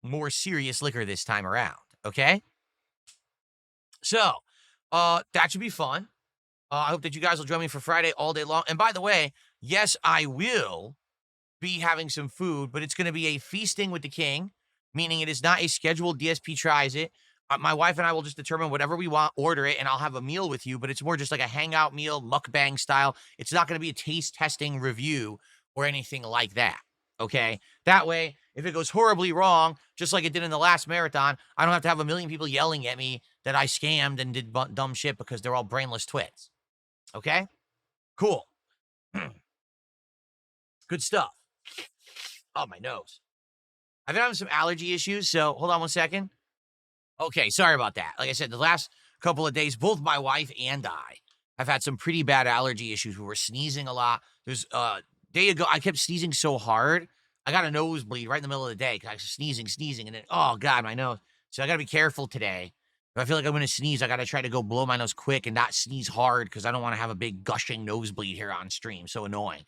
more serious liquor this time around, okay? So, that should be fun. I hope that you guys will join me for Friday all day long. And by the way, yes, I will be having some food, but it's going to be a feasting with the king, meaning it is not a scheduled DSP tries it. My wife and I will just determine whatever we want, order it, and I'll have a meal with you, but it's more just like a hangout meal, mukbang style. It's not going to be a taste testing review or anything like that. Okay. That way, if it goes horribly wrong, just like it did in the last marathon, I don't have to have a million people yelling at me that I scammed and did dumb shit because they're all brainless twits. Okay. Cool. Good stuff. Oh, my nose. I've been having some allergy issues, so hold on one second. Okay, sorry about that. Like I said, the last couple of days, both my wife and I have had some pretty bad allergy issues. We were sneezing a lot. There's a day ago, I kept sneezing so hard, I got a nosebleed right in the middle of the day because I was sneezing, and then, oh God, my nose. So I got to be careful today. If I feel like I'm going to sneeze, I got to try to go blow my nose quick and not sneeze hard because I don't want to have a big gushing nosebleed here on stream. So annoying.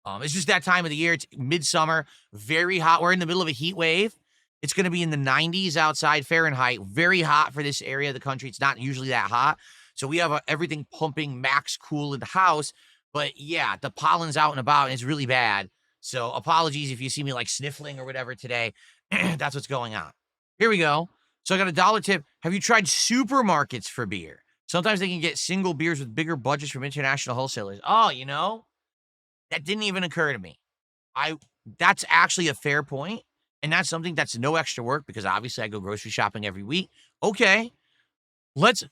It's just that time of the year. It's midsummer, very hot. We're in the middle of a heat wave. It's going to be in the 90s outside Fahrenheit. Very hot for this area of the country. It's not usually that hot. So we have everything pumping max cool in the house. But yeah, the pollen's out and about, and it's really bad. So apologies if you see me like sniffling or whatever today. That's what's going on. Here we go. So I got a dollar tip. Have you tried supermarkets for beer? Sometimes they can get single beers with bigger budgets from international wholesalers. Oh, that didn't even occur to me. That's actually a fair point. And that's something that's no extra work because obviously I go grocery shopping every week. Okay. Let's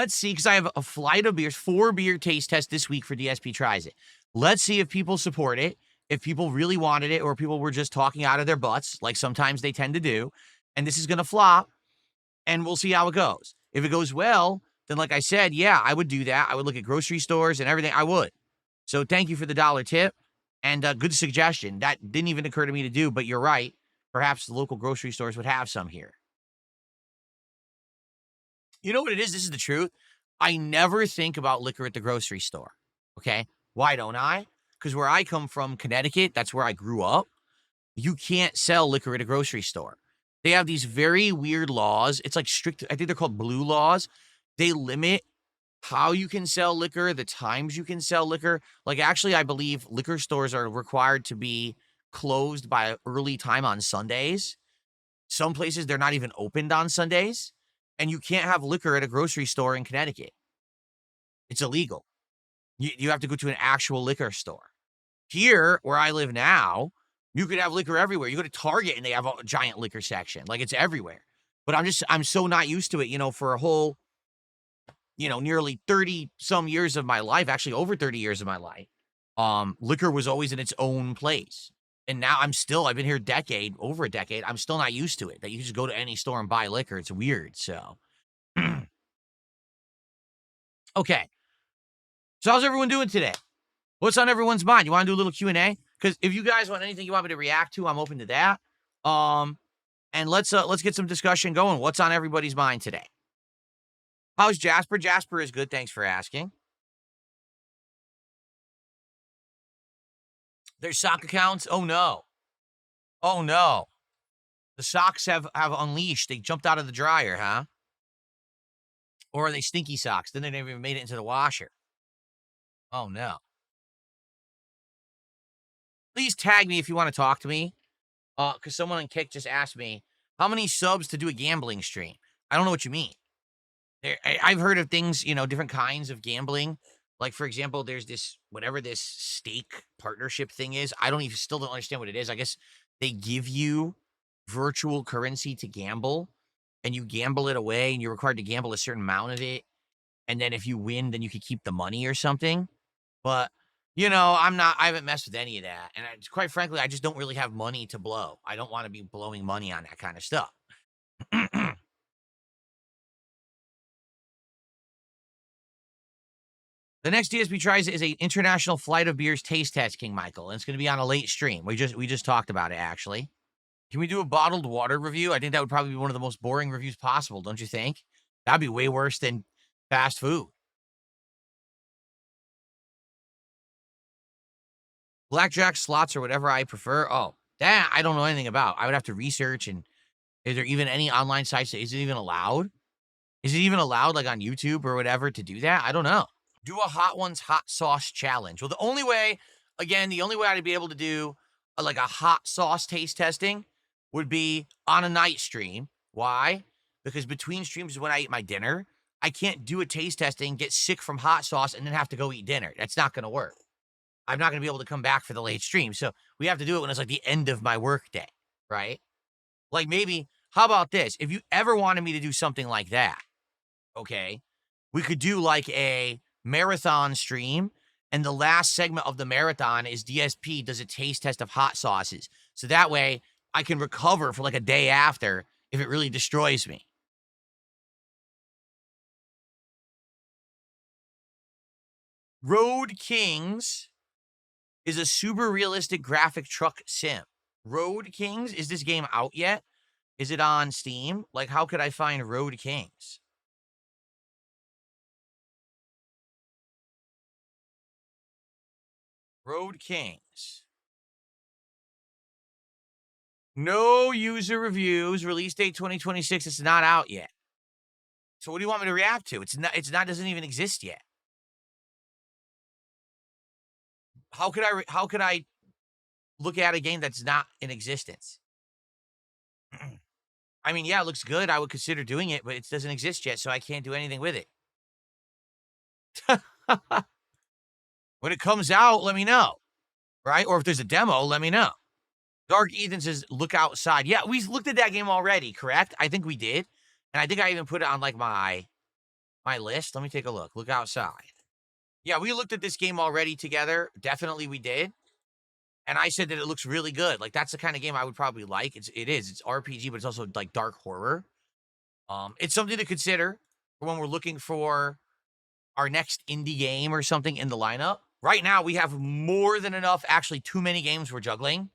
see, because I have a flight of beers, 4 beer taste test this week for DSP Tries It. Let's see if people support it, if people really wanted it, or people were just talking out of their butts, like sometimes they tend to do. And this is going to flop, and we'll see how it goes. If it goes well, then like I said, yeah, I would do that. I would look at grocery stores and everything. I would. So thank you for the dollar tip, and good suggestion. That didn't even occur to me to do, but you're right. Perhaps the local grocery stores would have some here. You know what it is? This is the truth. I never think about liquor at the grocery store. Okay. Why don't I? Because where I come from, Connecticut, that's where I grew up. You can't sell liquor at a grocery store. They have these very weird laws. It's like strict, I think they're called blue laws. They limit how you can sell liquor, the times you can sell liquor. Like, actually, I believe liquor stores are required to be closed by early time on Sundays. Some places, they're not even opened on Sundays. And you can't have liquor at a grocery store in Connecticut. It's illegal. You have to go to an actual liquor store. Here, where I live now, you could have liquor everywhere. You go to Target and they have a giant liquor section. Like, it's everywhere. But I'm so not used to it, for a whole, nearly 30 some years of my life, actually over 30 years of my life. Liquor was always in its own place. And now I've been here over a decade. I'm still not used to it, that you just go to any store and buy liquor. It's weird. So, okay. So how's everyone doing today? What's on everyone's mind? You want to do a little Q&A? Because if you guys want anything you want me to react to, I'm open to that. And let's get some discussion going. What's on everybody's mind today? How's Jasper? Jasper is good. Thanks for asking. There's sock accounts? Oh, no. Oh, no. The socks have unleashed. They jumped out of the dryer, huh? Or are they stinky socks? Then they never even made it into the washer. Oh, no. Please tag me if you want to talk to me. Because someone on Kick just asked me, how many subs to do a gambling stream? I don't know what you mean. I've heard of things, different kinds of gambling. Like, for example, there's this, whatever this stake partnership thing is. Still don't understand what it is. I guess they give you virtual currency to gamble, and you gamble it away, and you're required to gamble a certain amount of it. And then if you win, then you can keep the money or something. But, I haven't messed with any of that. And quite frankly, I just don't really have money to blow. I don't want to be blowing money on that kind of stuff. The next DSP Tries It is a international flight of beers taste test, King Michael. And it's going to be on a late stream. We just talked about it, actually. Can we do a bottled water review? I think that would probably be one of the most boring reviews possible, don't you think? That'd be way worse than fast food. Blackjack, slots, or whatever I prefer. Oh, that I don't know anything about. I would have to research. And is there even any online sites? Is it even allowed? Is it even allowed, like on YouTube or whatever, to do that? I don't know. Do a Hot Ones hot sauce challenge. Well, the only way I'd be able to do like a hot sauce taste testing would be on a night stream. Why? because between streams is when I eat my dinner. I can't do a taste testing, get sick from hot sauce, and then have to go eat dinner. That's not going to work. I'm not going to be able to come back for the late stream. So we have to do it when it's like the end of my work day, right? Like maybe, how about this? If you ever wanted me to do something like that, okay, we could do like a marathon stream, and the last segment of the marathon is DSP does a taste test of hot sauces. So that way I can recover for like a day after if it really destroys me. Road Kings is a super realistic graphic truck sim. Road Kings, is this game out yet? Is it on Steam? Like, how could I find Road Kings? Road Kings. No user reviews. Release date 2026. It's not out yet. So what do you want me to react to? It's not doesn't even exist yet. How could I look at a game that's not in existence? I mean, yeah, it looks good. I would consider doing it, but it doesn't exist yet, so I can't do anything with it. When it comes out, let me know, right? Or if there's a demo, let me know. Dark Ethan says, look outside. Yeah, we looked at that game already, correct? I think we did. And I think I even put it on like my list. Let me take a look. Look outside. Yeah, we looked at this game already together. Definitely we did. And I said that it looks really good. Like, that's the kind of game I would probably like. It's RPG, but it's also like dark horror. It's something to consider when we're looking for our next indie game or something in the lineup. Right now, we have more than enough, actually too many games we're juggling.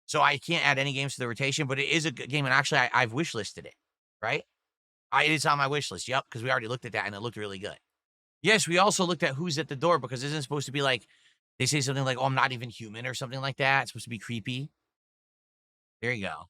So I can't add any games to the rotation, but it is a good game. And actually, I've wishlisted it, right? It's on my wish list. Yep, because we already looked at that and it looked really good. Yes, we also looked at Who's at the Door, because isn't it supposed to be like, they say something like, oh, I'm not even human or something like that. It's supposed to be creepy. There you go.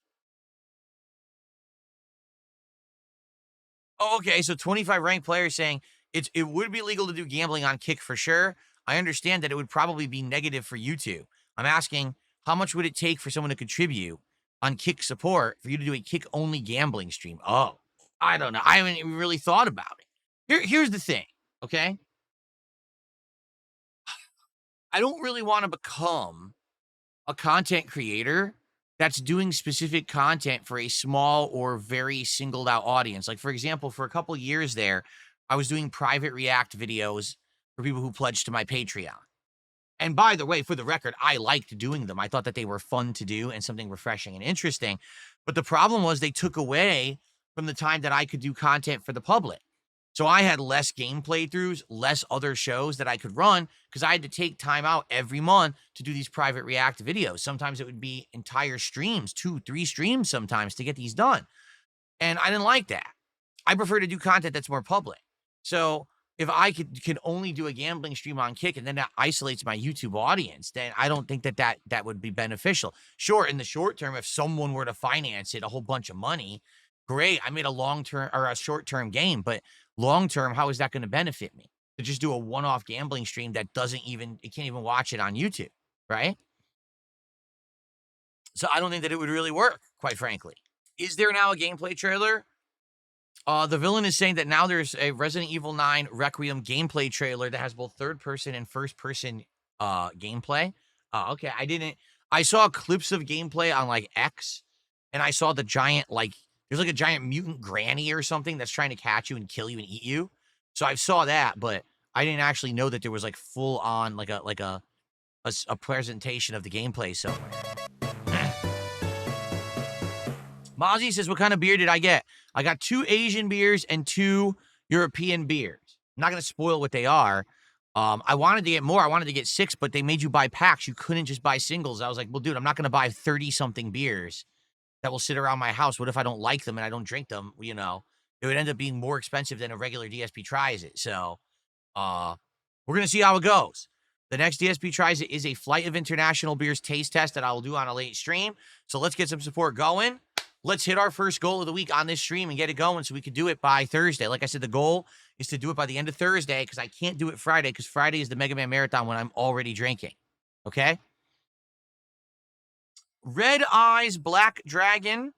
Oh, okay. So 25 ranked players saying it would be legal to do gambling on Kick for sure. I understand that it would probably be negative for you two. I'm asking, how much would it take for someone to contribute on Kick support for you to do a Kick only gambling stream? Oh, I don't know. I haven't even really thought about it. Here's the thing, okay? I don't really want to become a content creator that's doing specific content for a small or very singled out audience. Like, for example, for a couple years there, I was doing private react videos for people who pledged to my Patreon. And by the way, for the record, I liked doing them. I thought that they were fun to do and something refreshing and interesting. But the problem was they took away from the time that I could do content for the public. So I had less game playthroughs, less other shows that I could run, because I had to take time out every month to do these private react videos. Sometimes it would be entire streams, 2-3 streams sometimes to get these done. And I didn't like that. I prefer to do content that's more public. So if I can only do a gambling stream on Kick and then that isolates my YouTube audience, then I don't think that would be beneficial. Sure, in the short term, if someone were to finance it a whole bunch of money, great. I made a long-term or a short-term game, but long-term, how is that going to benefit me? To just do a one-off gambling stream that it can't even watch it on YouTube, right? So I don't think that it would really work, quite frankly. Is there now a gameplay trailer? The villain is saying that now there's a Resident Evil 9 Requiem gameplay trailer that has both third-person and first-person gameplay. Okay, I saw clips of gameplay on like X, and I saw the giant, like, there's like a giant mutant granny or something that's trying to catch you and kill you and eat you. So I saw that, but I didn't actually know that there was like full on like a presentation of the gameplay somewhere. Mozzie says, what kind of beer did I get? I got 2 Asian beers and 2 European beers. I'm not going to spoil what they are. I wanted to get more. I wanted to get 6, but they made you buy packs. You couldn't just buy singles. I was like, well, dude, I'm not going to buy 30-something beers that will sit around my house. What if I don't like them and I don't drink them? You know, it would end up being more expensive than a regular DSP tries it. So we're going to see how it goes. The next DSP tries it is a Flight of International Beers taste test that I will do on a late stream. So let's get some support going. Let's hit our first goal of the week on this stream and get it going so we can do it by Thursday. Like I said, the goal is to do it by the end of Thursday because I can't do it Friday because Friday is the Mega Man Marathon when I'm already drinking. Okay? Red Eyes Black Dragon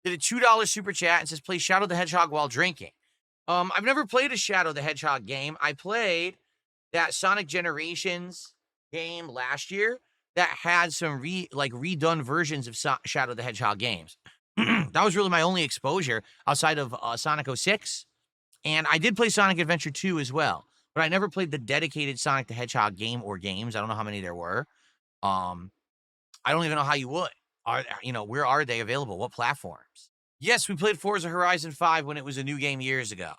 did a $2 super chat and says, play Shadow the Hedgehog while drinking. I've never played a Shadow the Hedgehog game. I played that Sonic Generations game last year that had some redone versions of Shadow the Hedgehog games. That was really my only exposure outside of Sonic 06. And I did play Sonic Adventure 2 as well, but I never played the dedicated Sonic the Hedgehog game or games. I don't know how many there were. I don't even know how you would. Where are they available? What platforms? Yes, we played Forza Horizon 5 when it was a new game years ago.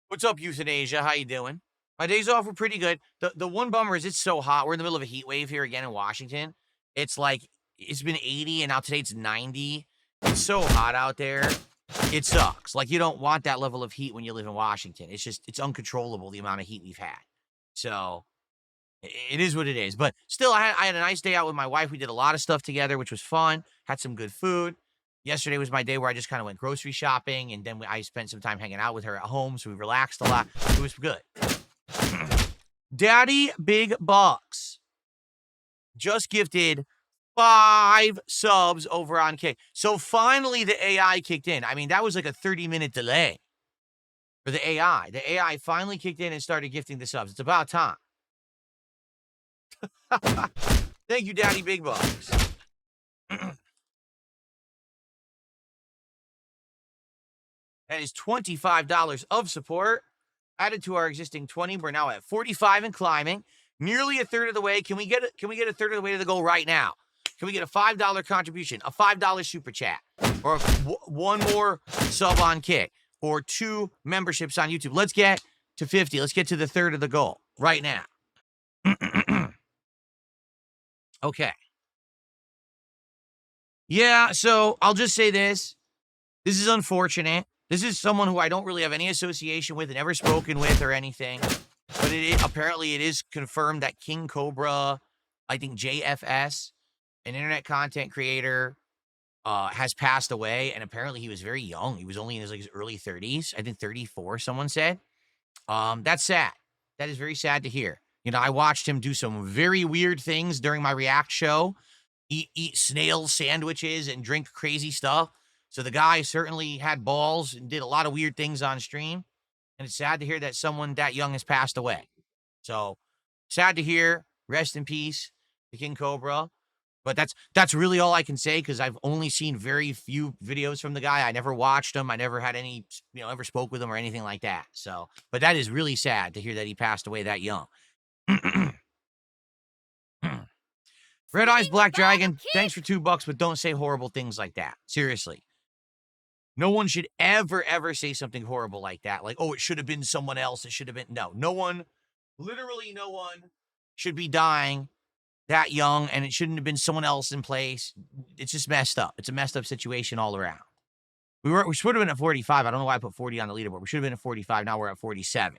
What's up, Euthanasia? How you doing? My days off were pretty good. The one bummer is it's so hot. We're in the middle of a heat wave here again in Washington. It's like, it's been 80 and now today it's 90. It's so hot out there. It sucks. Like, you don't want that level of heat when you live in Washington. It's uncontrollable, the amount of heat we've had. So it is what it is. But still, I had a nice day out with my wife. We did a lot of stuff together, which was fun. Had some good food. Yesterday was my day where I just kind of went grocery shopping, and then I spent some time hanging out with her at home, so we relaxed a lot. It was good. Daddy Big Bucks just gifted 5 subs over on Kick. So finally the AI kicked in. I mean, that was like a 30-minute delay for the AI. The AI finally kicked in and started gifting the subs. It's about time. Thank you, Daddy Big Bucks. That is $25 of support added to our existing 20. We're now at 45 and climbing, nearly a third of the way. Can we get a third of the way to the goal right now? Can we get a $5 contribution, a $5 super chat, or one more sub on Kick, or 2 memberships on YouTube? Let's get to 50. Let's get to the third of the goal right now. Okay. Yeah, so I'll just say this. This is unfortunate. This is someone who I don't really have any association with and never spoken with or anything. But apparently it is confirmed that King Cobra, I think JFS, an internet content creator, has passed away. And apparently he was very young. He was only in his early 30s. I think 34, someone said. That's sad. That is very sad to hear. I watched him do some very weird things during my React show. Eat snail sandwiches and drink crazy stuff. So the guy certainly had balls and did a lot of weird things on stream. And it's sad to hear that someone that young has passed away. So sad to hear. Rest in peace to King Cobra. But that's really all I can say, because I've only seen very few videos from the guy. I never watched him. I never had any, ever spoke with him or anything like that. So, but that is really sad to hear that he passed away that young. Red Eyes Black Dragon, thanks for $2, but don't say horrible things like that. Seriously. No one should ever say something horrible like that. Like, oh, it should have been someone else. It should have been. No, literally no one should be dying that young, and it shouldn't have been someone else in place. It's just messed up. It's a messed up situation all around. We should have been at 45. I don't know why I put 40 on the leaderboard. We should have been at 45. Now we're at 47.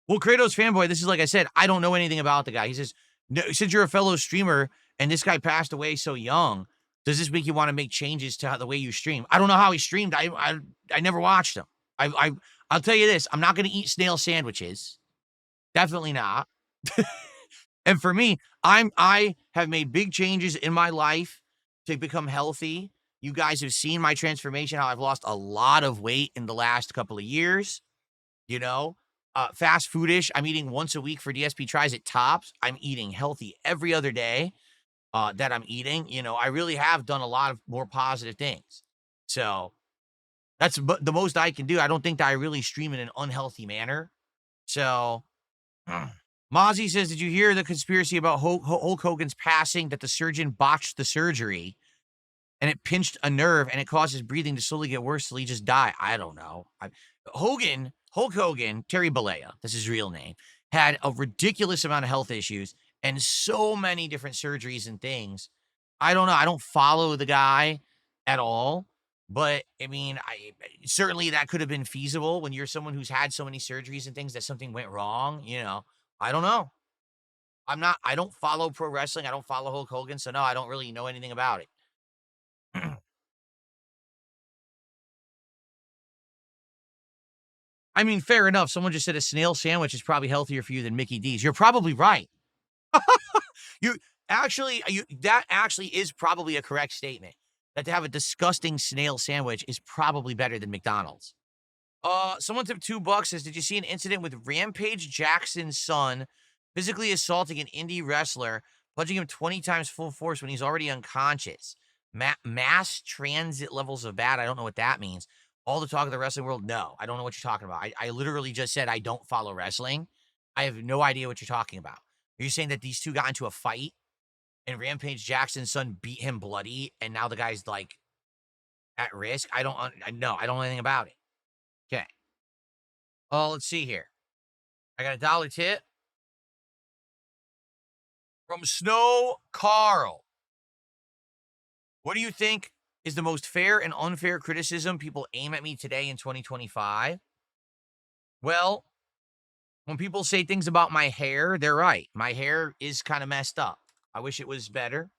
Well, Kratos fanboy, this is like I said, I don't know anything about the guy. He says, no, since you're a fellow streamer and this guy passed away so young, does this make you want to make changes to the way you stream? I don't know how he streamed. I never watched him. I'll tell you this. I'm not going to eat snail sandwiches. Definitely not. And for me, I have made big changes in my life to become healthy. You guys have seen my transformation, how I've lost a lot of weight in the last couple of years. Fast foodish. I'm eating once a week for DSP tries at tops. I'm eating healthy every other day. That I'm eating, I really have done a lot of more positive things. So that's the most I can do. I don't think that I really stream in an unhealthy manner. So Mozzie says, did you hear the conspiracy about Hulk Hogan's passing, that the surgeon botched the surgery and it pinched a nerve and it caused his breathing to slowly get worse till he just died? I don't know. Hulk Hogan, Terry Bollea, that's his real name, had a ridiculous amount of health issues and so many different surgeries and things. I don't know. I don't follow the guy at all. But, I mean, certainly that could have been feasible when you're someone who's had so many surgeries and things that something went wrong. I don't know. I don't follow pro wrestling. I don't follow Hulk Hogan. So, no, I don't really know anything about it. I mean, fair enough. Someone just said a snail sandwich is probably healthier for you than Mickey D's. You're probably right. That actually is probably a correct statement. that to have a disgusting snail sandwich is probably better than McDonald's. Someone tipped $2 says, did you see an incident with Rampage Jackson's son physically assaulting an indie wrestler, punching him 20 times full force when he's already unconscious? Mass transit levels of bad. I don't know what that means. All the talk of the wrestling world. No, I don't know what you're talking about. I literally just said I don't follow wrestling. I have no idea what you're talking about. Are you saying that these two got into a fight and Rampage Jackson's son beat him bloody and now the guy's like at risk? I don't know anything about it. Okay. Oh, let's see here. I got a dollar tip from Snow Carl. What do you think is the most fair and unfair criticism people aim at me today in 2025? Well, when people say things about my hair, they're right. My hair is kind of messed up. I wish it was better.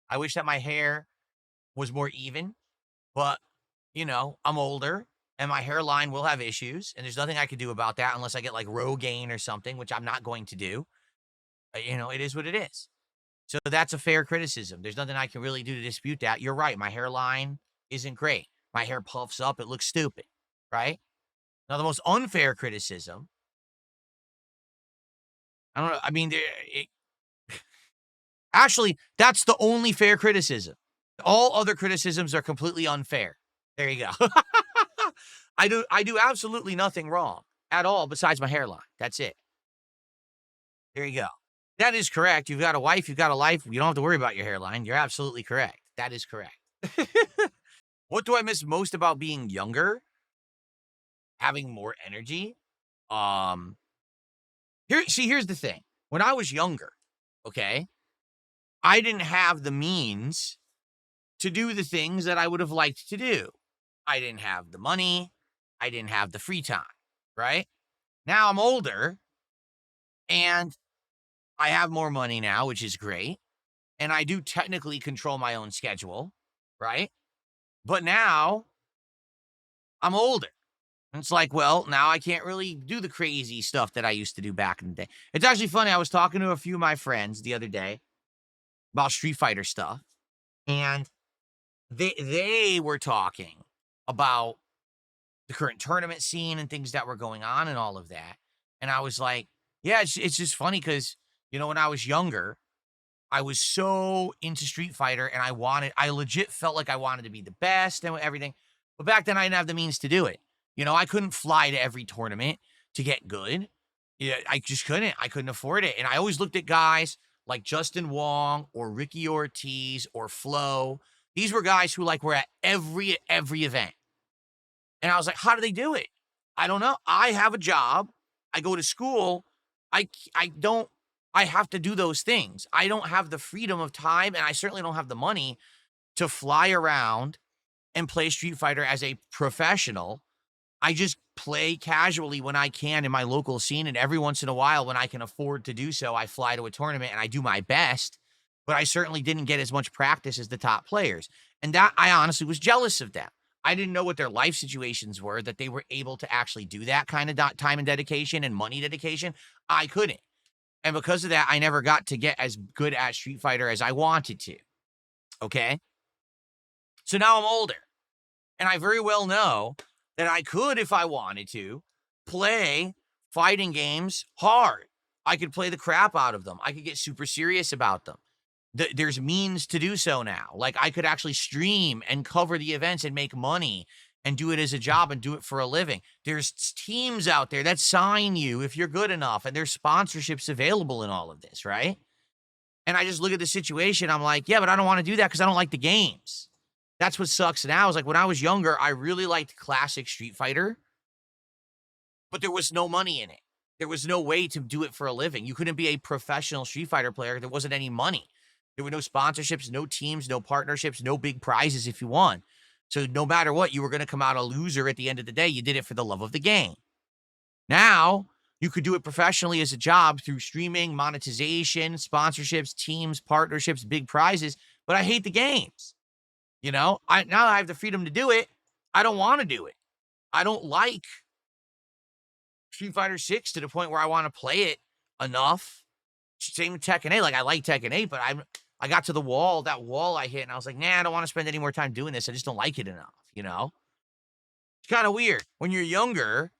I wish that my hair was more even, but, I'm older and my hairline will have issues, and there's nothing I can do about that unless I get like Rogaine or something, which I'm not going to do. It is what it is. So that's a fair criticism. There's nothing I can really do to dispute that. You're right. My hairline isn't great. My hair puffs up. It looks stupid, right? Now, the most unfair criticism, I don't know. I mean, actually, that's the only fair criticism. All other criticisms are completely unfair. There you go. I do absolutely nothing wrong at all besides my hairline. That's it. There you go. That is correct. You've got a wife, you've got a life. You don't have to worry about your hairline. You're absolutely correct. That is correct. What do I miss most about being younger? Having more energy. Here's the thing. When I was younger, okay, I didn't have the means to do the things that I would have liked to do. I didn't have the money. I didn't have the free time, right? Now I'm older and I have more money now, which is great. And I do technically control my own schedule, right? But now I'm older. And it's like, well, now I can't really do the crazy stuff that I used to do back in the day. It's actually funny. I was talking to a few of my friends the other day about Street Fighter stuff. And they were talking about the current tournament scene and things that were going on and all of that. And I was like, yeah, it's just funny because, when I was younger, I was so into Street Fighter and I legit felt like I wanted to be the best and everything. But back then I didn't have the means to do it. I couldn't fly to every tournament to get good. Yeah, I just couldn't. I couldn't afford it. And I always looked at guys like Justin Wong or Ricky Ortiz or Flo. These were guys who were at every event. And I was like, how do they do it? I don't know. I have a job. I go to school. I have to do those things. I don't have the freedom of time, and I certainly don't have the money to fly around and play Street Fighter as a professional. I just play casually when I can in my local scene, and every once in a while when I can afford to do so, I fly to a tournament and I do my best, but I certainly didn't get as much practice as the top players. And that I honestly was jealous of them. I didn't know what their life situations were, that they were able to actually do that kind of time and dedication and money dedication. I couldn't. And because of that, I never got to get as good at Street Fighter as I wanted to. Okay? So now I'm older. And I very well know that I could, if I wanted to, play fighting games hard. I could play the crap out of them. I could get super serious about them. There's means to do so now. I could actually stream and cover the events and make money and do it as a job and do it for a living. There's teams out there that sign you if you're good enough, and there's sponsorships available in all of this, right? And I just look at the situation. I'm like, yeah, but I don't want to do that because I don't like the games. That's what sucks now. Is when I was younger, I really liked classic Street Fighter, but there was no money in it. There was no way to do it for a living. You couldn't be a professional Street Fighter player. There wasn't any money. There were no sponsorships, no teams, no partnerships, no big prizes if you won. So no matter what, you were going to come out a loser at the end of the day. You did it for the love of the game. Now, you could do it professionally as a job through streaming, monetization, sponsorships, teams, partnerships, big prizes, but I hate the games. Now I have the freedom to do it. I don't want to do it. I don't like Street Fighter 6 to the point where I want to play it enough. Same with Tekken 8. I like Tekken 8, but I got to the wall, that wall I hit, and I was like, nah, I don't want to spend any more time doing this. I just don't like it enough, you know? It's kind of weird. When you're younger,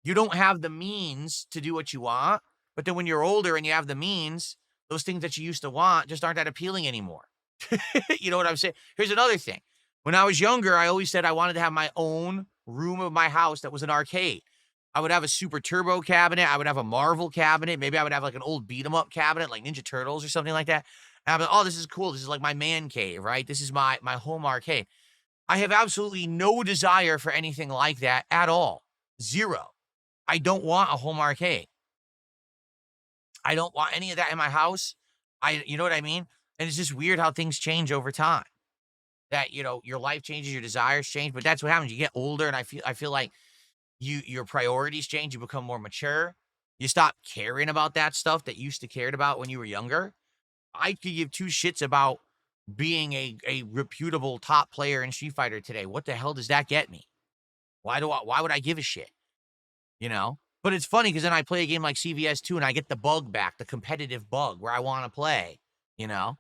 you don't have the means to do what you want. But then when you're older and you have the means, those things that you used to want just aren't that appealing anymore. You know what I'm saying? Here's another thing. When I was younger, I always said I wanted to have my own room of my house that was an arcade. I would have a Super Turbo cabinet. I would have a Marvel cabinet. Maybe I would have like an old beat 'em up cabinet, like Ninja Turtles or something like that. And I'm like, oh, this is cool. This is like my man cave, right? This is my home arcade. I have absolutely no desire for anything like that at all. Zero. I don't want a home arcade. I don't want any of that in my house. You know what I mean? And it's just weird how things change over time. That, your life changes, your desires change, but that's what happens. You get older, and I feel like your priorities change. You become more mature. You stop caring about that stuff that you used to cared about when you were younger. I could give two shits about being a reputable top player in Street Fighter today. What the hell does that get me? Why would I give a shit? You know? But it's funny because then I play a game like CVS 2 and I get the bug back, the competitive bug where I want to play, you know?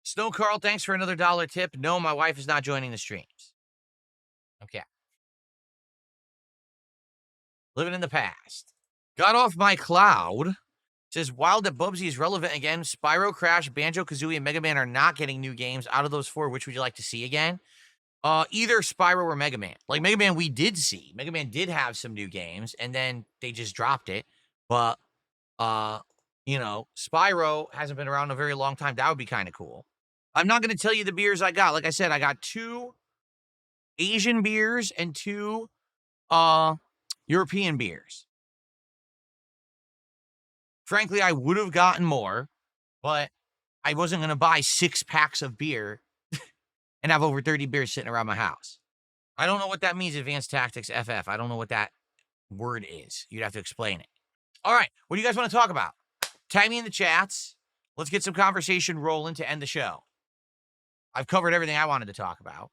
Snow Carl, thanks for another dollar tip. No, my wife is not joining the streams. Okay. Living in the past. Got off my cloud. Says, while that Bubsy is relevant again, Spyro, Crash, Banjo-Kazooie, and Mega Man are not getting new games. Out of those four, which would you like to see again? Either Spyro or Mega Man. Like, Mega Man we did see. Mega Man did have some new games, and then they just dropped it. But, Spyro hasn't been around in a very long time. That would be kind of cool. I'm not going to tell you the beers I got. Like I said, I got 2 Asian beers and 2 European beers. Frankly, I would have gotten more, but I wasn't going to buy 6 packs of beer and have over 30 beers sitting around my house. I don't know what that means, Advanced Tactics FF. I don't know what that word is. You'd have to explain it. All right, what do you guys want to talk about? Tag me in the chats. Let's get some conversation rolling to end the show. I've covered everything I wanted to talk about.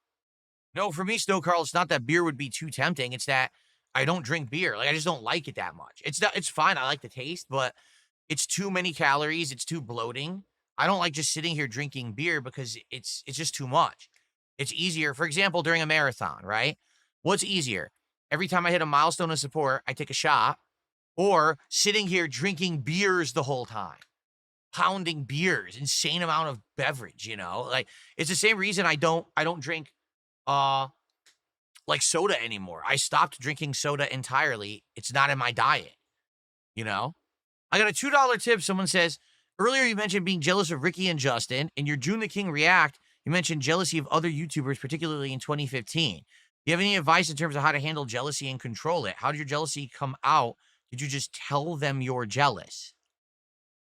No, for me, Snow Carl, it's not that beer would be too tempting. It's that I don't drink beer. Like, I just don't like it that much. It's fine. I like the taste, but it's too many calories. It's too bloating. I don't like just sitting here drinking beer because it's just too much. It's easier, for example, during a marathon, right? What's easier? Every time I hit a milestone of support, I take a shot, or sitting here drinking beers the whole time, pounding beers, insane amount of beverage, Like, it's the same reason I don't drink like soda anymore. I stopped drinking soda entirely. It's not in my diet, I got a $2 tip. Someone says, earlier you mentioned being jealous of Ricky and Justin. In your June the King React, you mentioned jealousy of other YouTubers, particularly in 2015. Do you have any advice in terms of how to handle jealousy and control it? How did your jealousy come out? Did you just tell them you're jealous?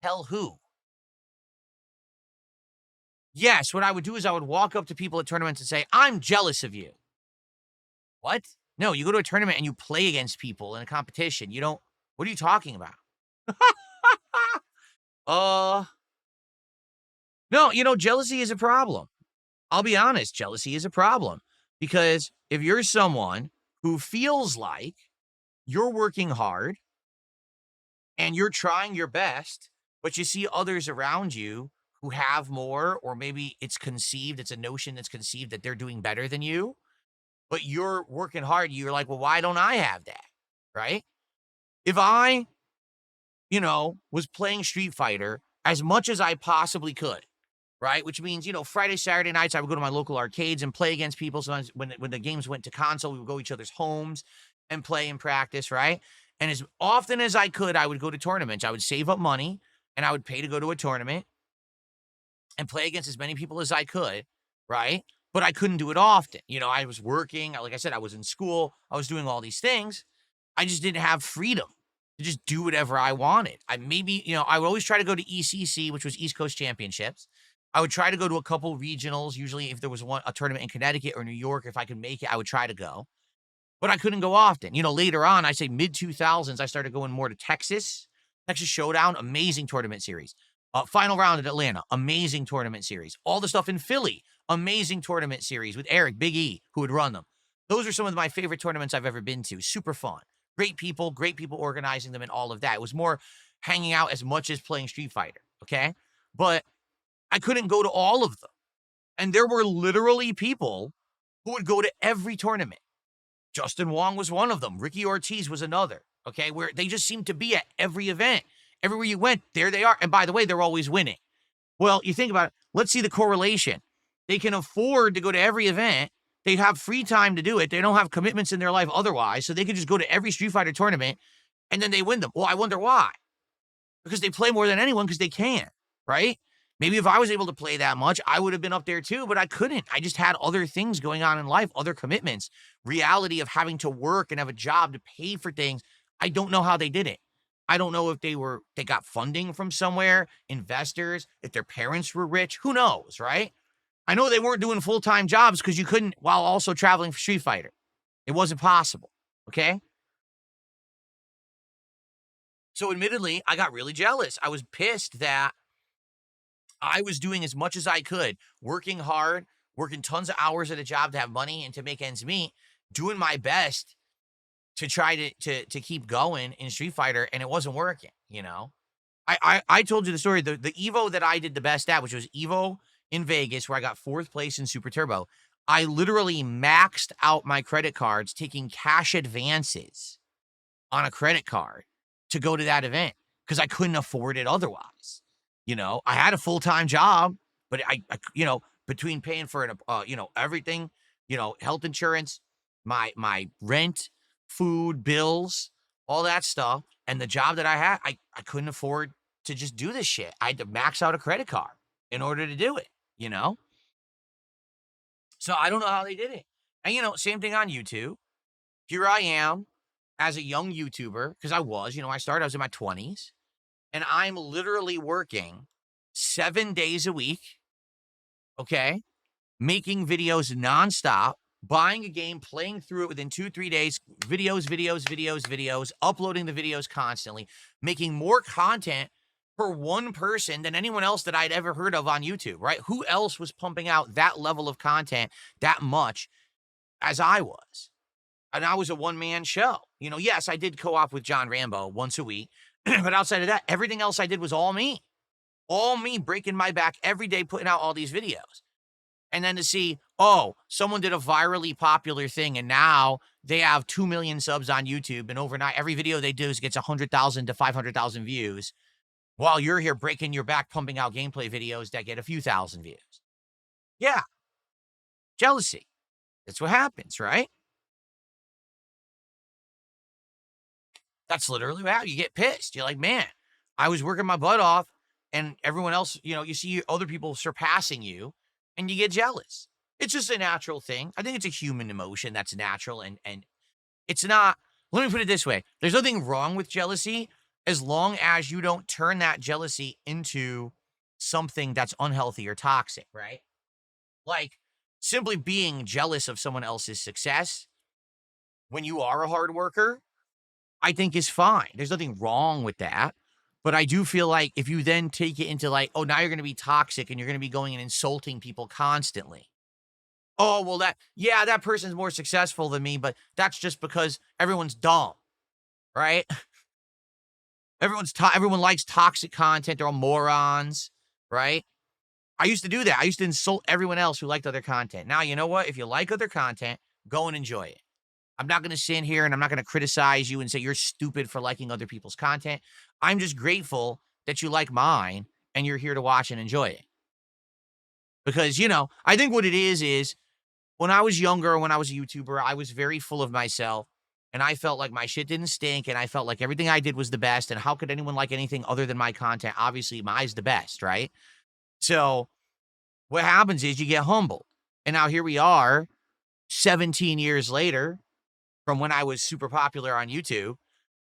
Tell who? Yes, what I would do is I would walk up to people at tournaments and say, I'm jealous of you. What? No, you go to a tournament and you play against people in a competition. You don't, what are you talking about? No, jealousy is a problem. I'll be honest, jealousy is a problem. Because if you're someone who feels like you're working hard and you're trying your best, but you see others around you who have more, or maybe it's a notion that's conceived that they're doing better than you, but you're working hard, you're like, well, why don't I have that? Right? If I, was playing Street Fighter as much as I possibly could, right? Which means, Friday, Saturday nights, I would go to my local arcades and play against people. Sometimes when the games went to console, we would go to each other's homes and play and practice, right? And as often as I could, I would go to tournaments. I would save up money and I would pay to go to a tournament and play against as many people as I could, right? But I couldn't do it often. I was working. Like I said, I was in school. I was doing all these things. I just didn't have freedom to just do whatever I wanted. I would always try to go to ECC, which was East Coast Championships. I would try to go to a couple regionals. Usually if there was a tournament in Connecticut or New York, if I could make it, I would try to go. But I couldn't go often. Later on, I say mid-2000s, I started going more to Texas. Texas Showdown, amazing tournament series. Final round at Atlanta, amazing tournament series. All the stuff in Philly, amazing tournament series with Eric, Big E, who would run them. Those are some of my favorite tournaments I've ever been to. Super fun. Great people organizing them and all of that. It was more hanging out as much as playing Street Fighter, okay? But I couldn't go to all of them. And there were literally people who would go to every tournament. Justin Wong was one of them. Ricky Ortiz was another. Okay, where they just seemed to be at every event. Everywhere you went, there they are. And by the way, they're always winning. Well, you think about it. Let's see the correlation. They can afford to go to every event. They have free time to do it. They don't have commitments in their life otherwise. So they can just go to every Street Fighter tournament and then they win them. Well, I wonder why. Because they play more than anyone because they can, right? Maybe if I was able to play that much, I would have been up there too, but I couldn't. I just had other things going on in life, other commitments, reality of having to work and have a job to pay for things. I don't know how they did it. I don't know if they got funding from somewhere, investors, if their parents were rich, who knows, right? I know they weren't doing full-time jobs because you couldn't while also traveling for Street Fighter. It wasn't possible, okay? So admittedly, I got really jealous. I was pissed that I was doing as much as I could, working hard, working tons of hours at a job to have money and to make ends meet, doing my best to try to keep going in Street Fighter, and it wasn't working, you know? I told you the story, the Evo that I did the best at, which was Evo in Vegas, where I got 4th place in Super Turbo. I literally maxed out my credit cards, taking cash advances on a credit card to go to that event because I couldn't afford it otherwise. You know, I had a full-time job, but I between paying for an, everything, health insurance, my rent, food, bills, all that stuff, and the job that I had, I couldn't afford to just do this shit. I had to max out a credit card in order to do it, you know? So I don't know how they did it. And, same thing on YouTube. Here I am as a young YouTuber, because I was in my 20s, and I'm literally working 7 days a week, okay, making videos nonstop, buying a game, playing through it within 2-3 days, videos, uploading the videos constantly, making more content for one person than anyone else that I'd ever heard of on YouTube, right? Who else was pumping out that level of content that much as I was? And I was a one-man show. Yes, I did co-op with John Rambo once a week, but outside of that, everything else I did was all me. All me breaking my back every day, putting out all these videos. And then to see, someone did a virally popular thing, and now they have 2 million subs on YouTube, and overnight, every video they do gets 100,000 to 500,000 views, while you're here breaking your back, pumping out gameplay videos that get a few thousand views. Yeah. Jealousy. That's what happens, right? That's literally what happens. You get pissed. You're like, man, I was working my butt off, and everyone else, you see other people surpassing you, and you get jealous. It's just a natural thing. I think it's a human emotion that's natural, and it's not, let me put it this way. There's nothing wrong with jealousy as long as you don't turn that jealousy into something that's unhealthy or toxic, right? Like, simply being jealous of someone else's success when you are a hard worker, I think is fine. There's nothing wrong with that. But I do feel like if you then take it into like, now you're going to be toxic and you're going to be going and insulting people constantly. Oh, well, that person's more successful than me, but that's just because everyone's dumb, right? Everyone likes toxic content. They're all morons, right? I used to do that. I used to insult everyone else who liked other content. Now, you know what? If you like other content, go and enjoy it. I'm not going to sit here and I'm not going to criticize you and say you're stupid for liking other people's content. I'm just grateful that you like mine and you're here to watch and enjoy it. Because, I think what it is when I was younger, when I was a YouTuber, I was very full of myself and I felt like my shit didn't stink and I felt like everything I did was the best. And how could anyone like anything other than my content? Obviously, mine's the best, right? So what happens is you get humbled. And now here we are 17 years later from when I was super popular on YouTube.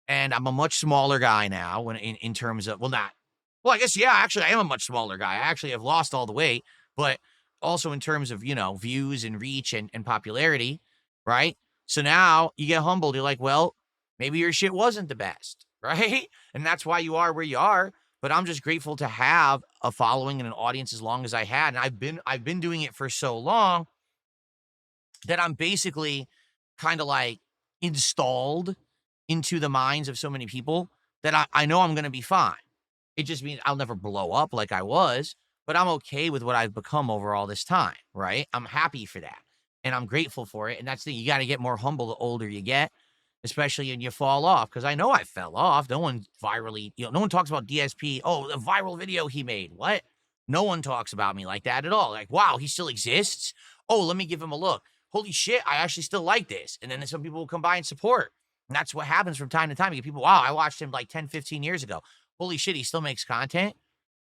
And I'm a much smaller guy now when in terms of, I guess, yeah, actually I am a much smaller guy. I actually have lost all the weight, but also in terms of, views and reach and popularity, right? So now you get humbled. You're like, well, maybe your shit wasn't the best, right? And that's why you are where you are. But I'm just grateful to have a following and an audience as long as I had. And I've been doing it for so long that I'm basically kind of like installed into the minds of so many people that I know I'm going to be fine. It just means I'll never blow up like I was, but I'm okay with what I've become over all this time, right? I'm happy for that. And I'm grateful for it. And that's the you got to get more humble the older you get, especially when you fall off. Cause I know I fell off. No one virally, no one talks about DSP. Oh, the viral video he made. What? No one talks about me like that at all. Like, wow, he still exists. Oh, let me give him a look. Holy shit, I actually still like this. And then some people will come by and support. And that's what happens from time to time. You get people, wow, I watched him like 10, 15 years ago. Holy shit, he still makes content.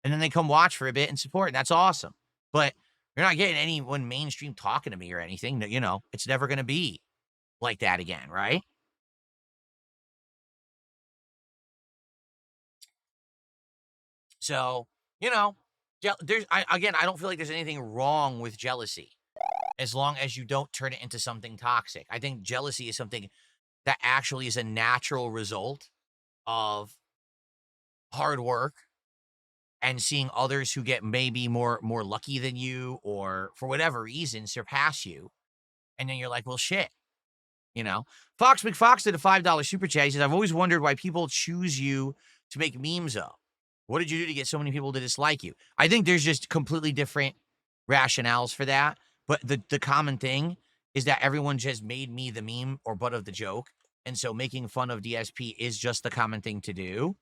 And then they come watch for a bit and support. And that's awesome. But you're not getting anyone mainstream talking to me or anything. It's never going to be like that again, right? So, I don't feel like there's anything wrong with jealousy as long as you don't turn it into something toxic. I think jealousy is something that actually is a natural result of hard work and seeing others who get maybe more lucky than you or for whatever reason surpass you. And then you're like, well, shit, you know? Fox McFox did a $5 super chat. He says, I've always wondered why people choose you to make memes of. What did you do to get so many people to dislike you? I think there's just completely different rationales for that. But the common thing is that everyone just made me the meme or butt of the joke. And so making fun of DSP is just the common thing to do,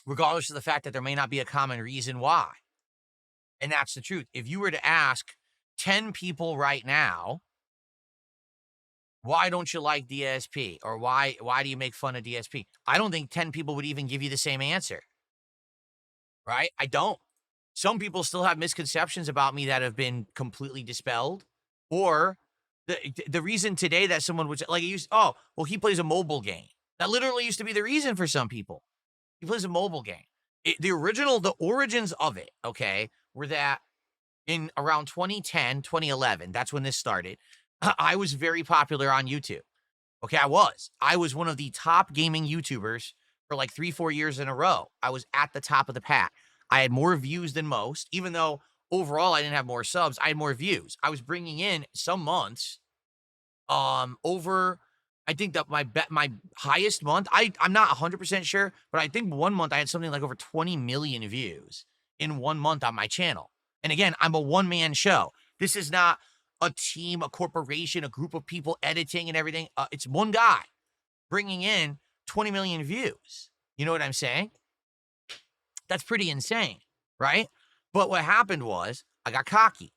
regardless of the fact that there may not be a common reason why. And that's the truth. If you were to ask 10 people right now, why don't you like DSP? Or why do you make fun of DSP? I don't think 10 people would even give you the same answer. Right? I don't. Some people still have misconceptions about me that have been completely dispelled. Or the reason today that someone would say, like, he plays a mobile game. That literally used to be the reason for some people. He plays a mobile game. The origins of it, okay, were that in around 2010, 2011, that's when this started. I was very popular on YouTube. Okay, I was one of the top gaming YouTubers for like 3-4 years in a row. I was at the top of the pack. I had more views than most, even though overall I didn't have more subs. I had more views. I was bringing in some months, over, I think that my highest month, I'm not 100% sure, but I think one month I had something like over 20 million views in 1 month on my channel. And again, I'm a one-man show. This is not a team, a corporation, a group of people editing and everything. It's one guy bringing in 20 million views. You know what I'm saying? That's pretty insane, right? But what happened was I got cocky.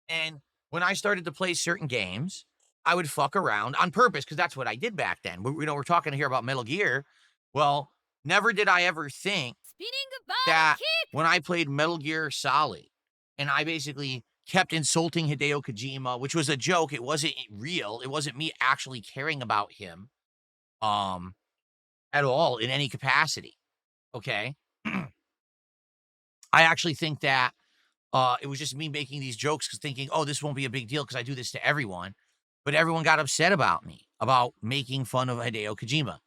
And when I started to play certain games, I would fuck around on purpose because that's what I did back then. We're talking here about Metal Gear. Well, never did I ever think that when I played Metal Gear Solid and I basically kept insulting Hideo Kojima, which was a joke. It wasn't real. It wasn't me actually caring about him at all in any capacity. Okay. I actually think that it was just me making these jokes because thinking, oh, this won't be a big deal because I do this to everyone. But everyone got upset about me, about making fun of Hideo Kojima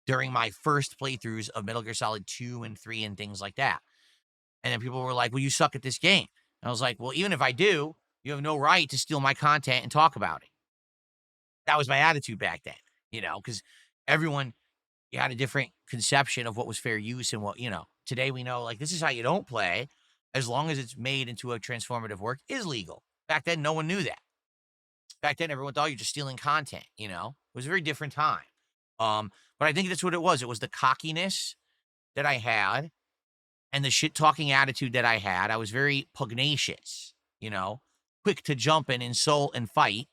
during my first playthroughs of Metal Gear Solid 2 and 3 and things like that. And then people were like, well, you suck at this game. And I was like, well, even if I do, you have no right to steal my content and talk about it. That was my attitude back then, because everyone had a different conception of what was fair use and what, today we know, like, this is how you don't play as long as it's made into a transformative work is legal. Back then, no one knew that. Back then, everyone thought you're just stealing content, It was a very different time. But I think that's what it was. It was the cockiness that I had and the shit-talking attitude that I had. I was very pugnacious, quick to jump and insult and fight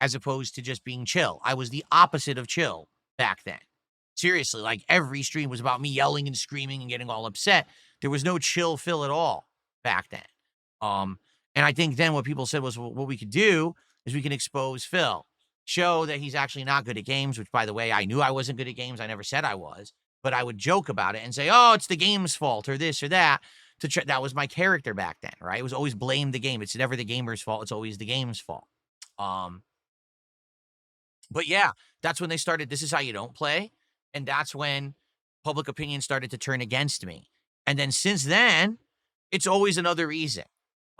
as opposed to just being chill. I was the opposite of chill back then. Seriously, like every stream was about me yelling and screaming and getting all upset. There was no chill Phil at all back then. And I think then what people said was, well, what we could do is we can expose Phil, show that he's actually not good at games, which, by the way, I knew I wasn't good at games. I never said I was, but I would joke about it and say, oh, it's the game's fault or this or that. That was my character back then, right? It was always blame the game. It's never the gamer's fault. It's always the game's fault. But yeah, that's when they started, this is how you don't play. And that's when public opinion started to turn against me. And then since then, it's always another reason.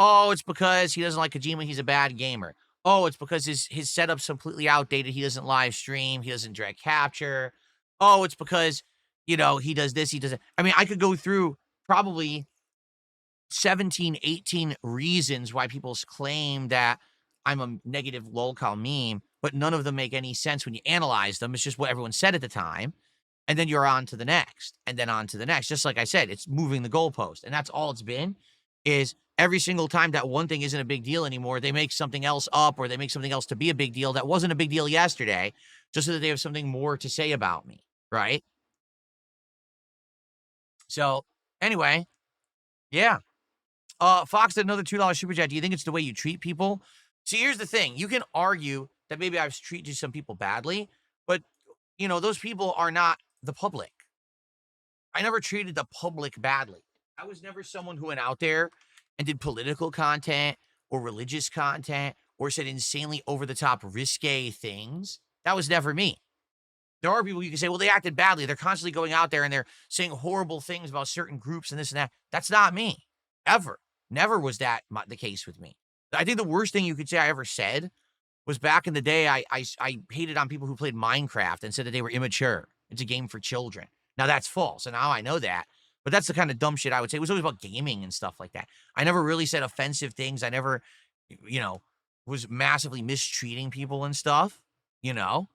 Oh, it's because he doesn't like Kojima. He's a bad gamer. Oh, it's because his setup's completely outdated. He doesn't live stream. He doesn't direct capture. Oh, it's because, he does this. He doesn't. I mean, I could go through probably 17, 18 reasons why people claim that I'm a negative lolcow meme, but none of them make any sense when you analyze them. It's just what everyone said at the time. And then you're on to the next, and then on to the next. Just like I said, it's moving the goalpost. And that's all it's been, is every single time that one thing isn't a big deal anymore, they make something else up, or they make something else to be a big deal that wasn't a big deal yesterday, just so that they have something more to say about me, right? So anyway, yeah. Fox did another $2 super chat. Do you think it's the way you treat people? See, here's the thing. You can argue that maybe I've treated some people badly, but those people are not the public. I never treated the public badly. I was never someone who went out there and did political content or religious content or said insanely over the top risque things. That was never me. There are people you can say, well, they acted badly. They're constantly going out there and they're saying horrible things about certain groups and this and that. That's not me, ever. Never was that the case with me. I think the worst thing you could say I ever said was back in the day, I hated on people who played Minecraft and said that they were immature. It's a game for children. Now, that's false, and now I know that. But that's the kind of dumb shit I would say. It was always about gaming and stuff like that. I never really said offensive things. I never, was massively mistreating people and stuff, That's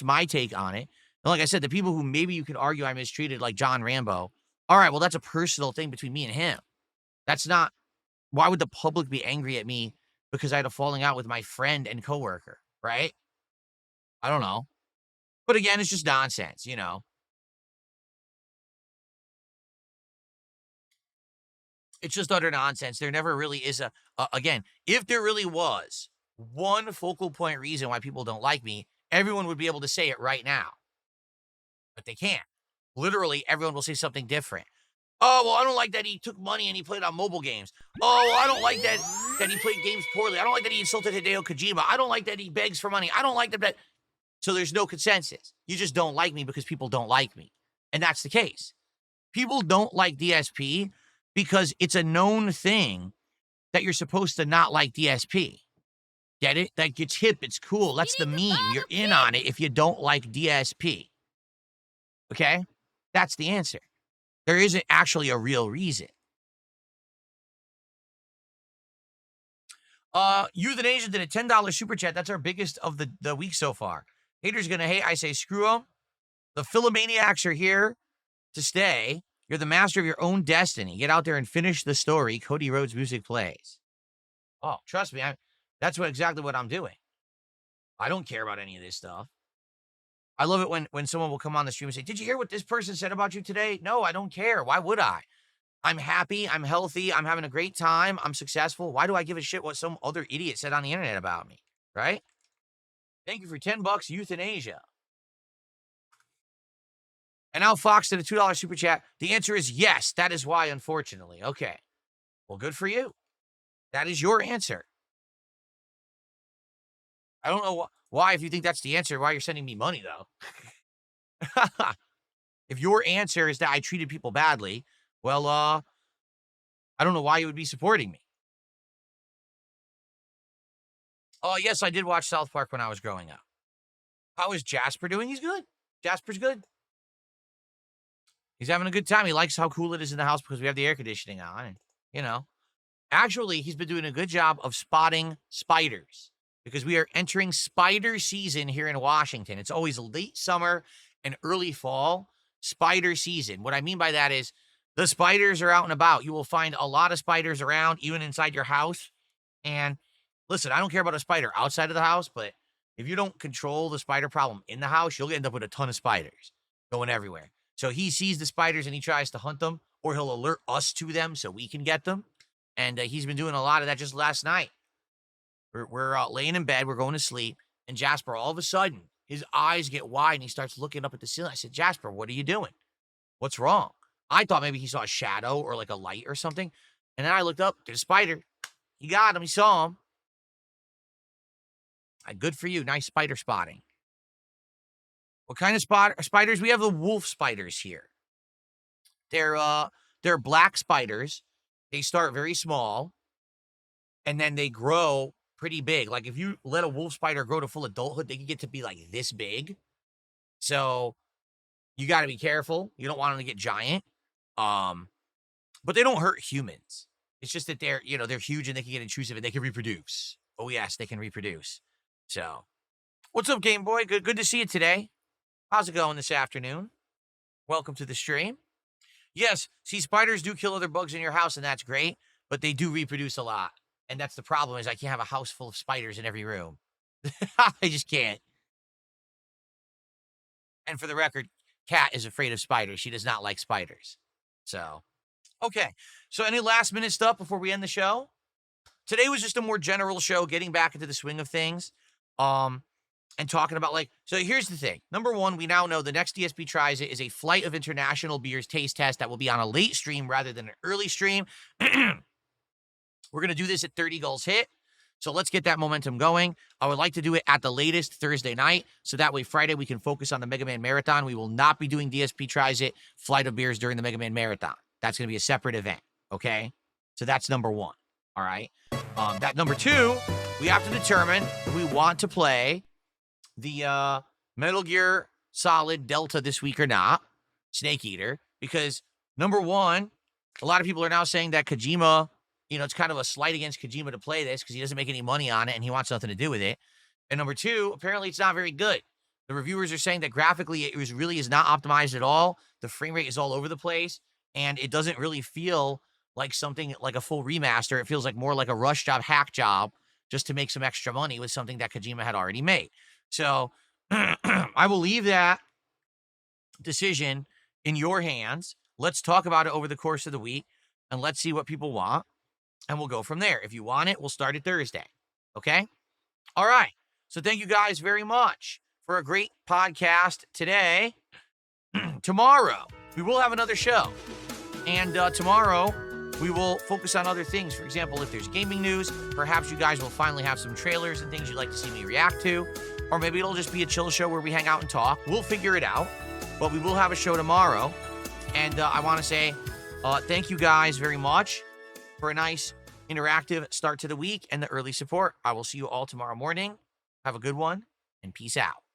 my take on it. And like I said, the people who maybe you could argue I mistreated, like John Rambo, all right, well, that's a personal thing between me and him. That's not, why would the public be angry at me because I had a falling out with my friend and coworker, right? I don't know. But again, it's just nonsense, It's just utter nonsense. There never really is again, if there really was one focal point reason why people don't like me, everyone would be able to say it right now. But they can't. Literally, everyone will say something different. Oh, well, I don't like that he took money and he played on mobile games. Oh, well, I don't like that he played games poorly. I don't like that he insulted Hideo Kojima. I don't like that he begs for money. I don't like that. So there's no consensus. You just don't like me because people don't like me. And that's the case. People don't like DSP because it's a known thing that you're supposed to not like DSP. Get it? Like, it's hip. It's cool. That's the meme. You're in on it if you don't like DSP. Okay? That's the answer. There isn't actually a real reason. Euthanasia did a $10 super chat. That's our biggest of the week so far. Haters gonna hate. I say screw them. The Philomaniacs are here to stay. You're the master of your own destiny. Get out there and finish the story. Cody Rhodes music plays. Oh, trust me. That's exactly what I'm doing. I don't care about any of this stuff. I love it when someone will come on the stream and say, did you hear what this person said about you today? No, I don't care. Why would I? I'm happy. I'm healthy. I'm having a great time. I'm successful. Why do I give a shit what some other idiot said on the internet about me? Right? Thank you for $10, euthanasia. And now Fox did a $2 super chat. The answer is yes. That is why, unfortunately. Okay. Well, good for you. That is your answer. I don't know why, if you think that's the answer, why you're sending me money, though. If your answer is that I treated people badly, well, I don't know why you would be supporting me. Oh, yes, I did watch South Park when I was growing up. How is Jasper doing? He's good. Jasper's good. He's having a good time. He likes how cool it is in the house because we have the air conditioning on. And, actually, he's been doing a good job of spotting spiders because we are entering spider season here in Washington. It's always late summer and early fall spider season. What I mean by that is the spiders are out and about. You will find a lot of spiders around, even inside your house. And listen, I don't care about a spider outside of the house, but if you don't control the spider problem in the house, you'll end up with a ton of spiders going everywhere. So he sees the spiders and he tries to hunt them, or he'll alert us to them so we can get them. And he's been doing a lot of that just last night. We're laying in bed, we're going to sleep, and Jasper, all of a sudden, his eyes get wide and he starts looking up at the ceiling. I said, Jasper, what are you doing? What's wrong? I thought maybe he saw a shadow or like a light or something. And then I looked up, there's a spider. He got him, he saw him. Good for you, nice spider spotting. What kind of spiders? We have the wolf spiders here. They're black spiders. They start very small, and then they grow pretty big. Like if you let a wolf spider grow to full adulthood, they can get to be like this big. So You got to be careful. You don't want them to get giant. But they don't hurt humans. It's just that they're huge and they can get intrusive and they can reproduce. Oh yes, they can reproduce. So, what's up, Game Boy? Good to see you today. How's it going this afternoon? Welcome to the stream. Yes, see, spiders do kill other bugs in your house, and that's great, but they do reproduce a lot. And that's the problem, is I can't have a house full of spiders in every room. I just can't. And for the record, Kat is afraid of spiders. She does not like spiders. So, okay. So any last minute stuff before we end the show? Today was just a more general show, getting back into the swing of things. And talking about, so here's the thing. Number one, we now know the next DSP Tries It is a Flight of International Beers taste test that will be on a late stream rather than an early stream. We're going to do this at 30 goals hit. So let's get that momentum going. I would like to do it at the latest Thursday night. So that way Friday we can focus on the Mega Man Marathon. We will not be doing DSP Tries It, Flight of Beers during the Mega Man Marathon. That's going to be a separate event. Okay. So that's number one. All right. That number two, we have to determine if we want to play the Metal Gear Solid Delta this week or not, Snake Eater, because number one, a lot of people are now saying that Kojima, it's kind of a slight against Kojima to play this because he doesn't make any money on it and he wants nothing to do with it. And number two, apparently it's not very good. The reviewers are saying that graphically it really is not optimized at all. The frame rate is all over the place and it doesn't really feel like something like a full remaster. It feels like more like a rush job, hack job, just to make some extra money with something that Kojima had already made. So I will leave that decision in your hands. Let's talk about it over the course of the week and let's see what people want. And we'll go from there. If you want it, we'll start it Thursday. Okay? All right. So thank you guys very much for a great podcast today. Tomorrow, we will have another show. And tomorrow, we will focus on other things. For example, if there's gaming news, perhaps you guys will finally have some trailers and things you'd like to see me react to. Or maybe it'll just be a chill show where we hang out and talk. We'll figure it out. But we will have a show tomorrow. And I want to say thank you guys very much for a nice interactive start to the week and the early support. I will see you all tomorrow morning. Have a good one, and peace out.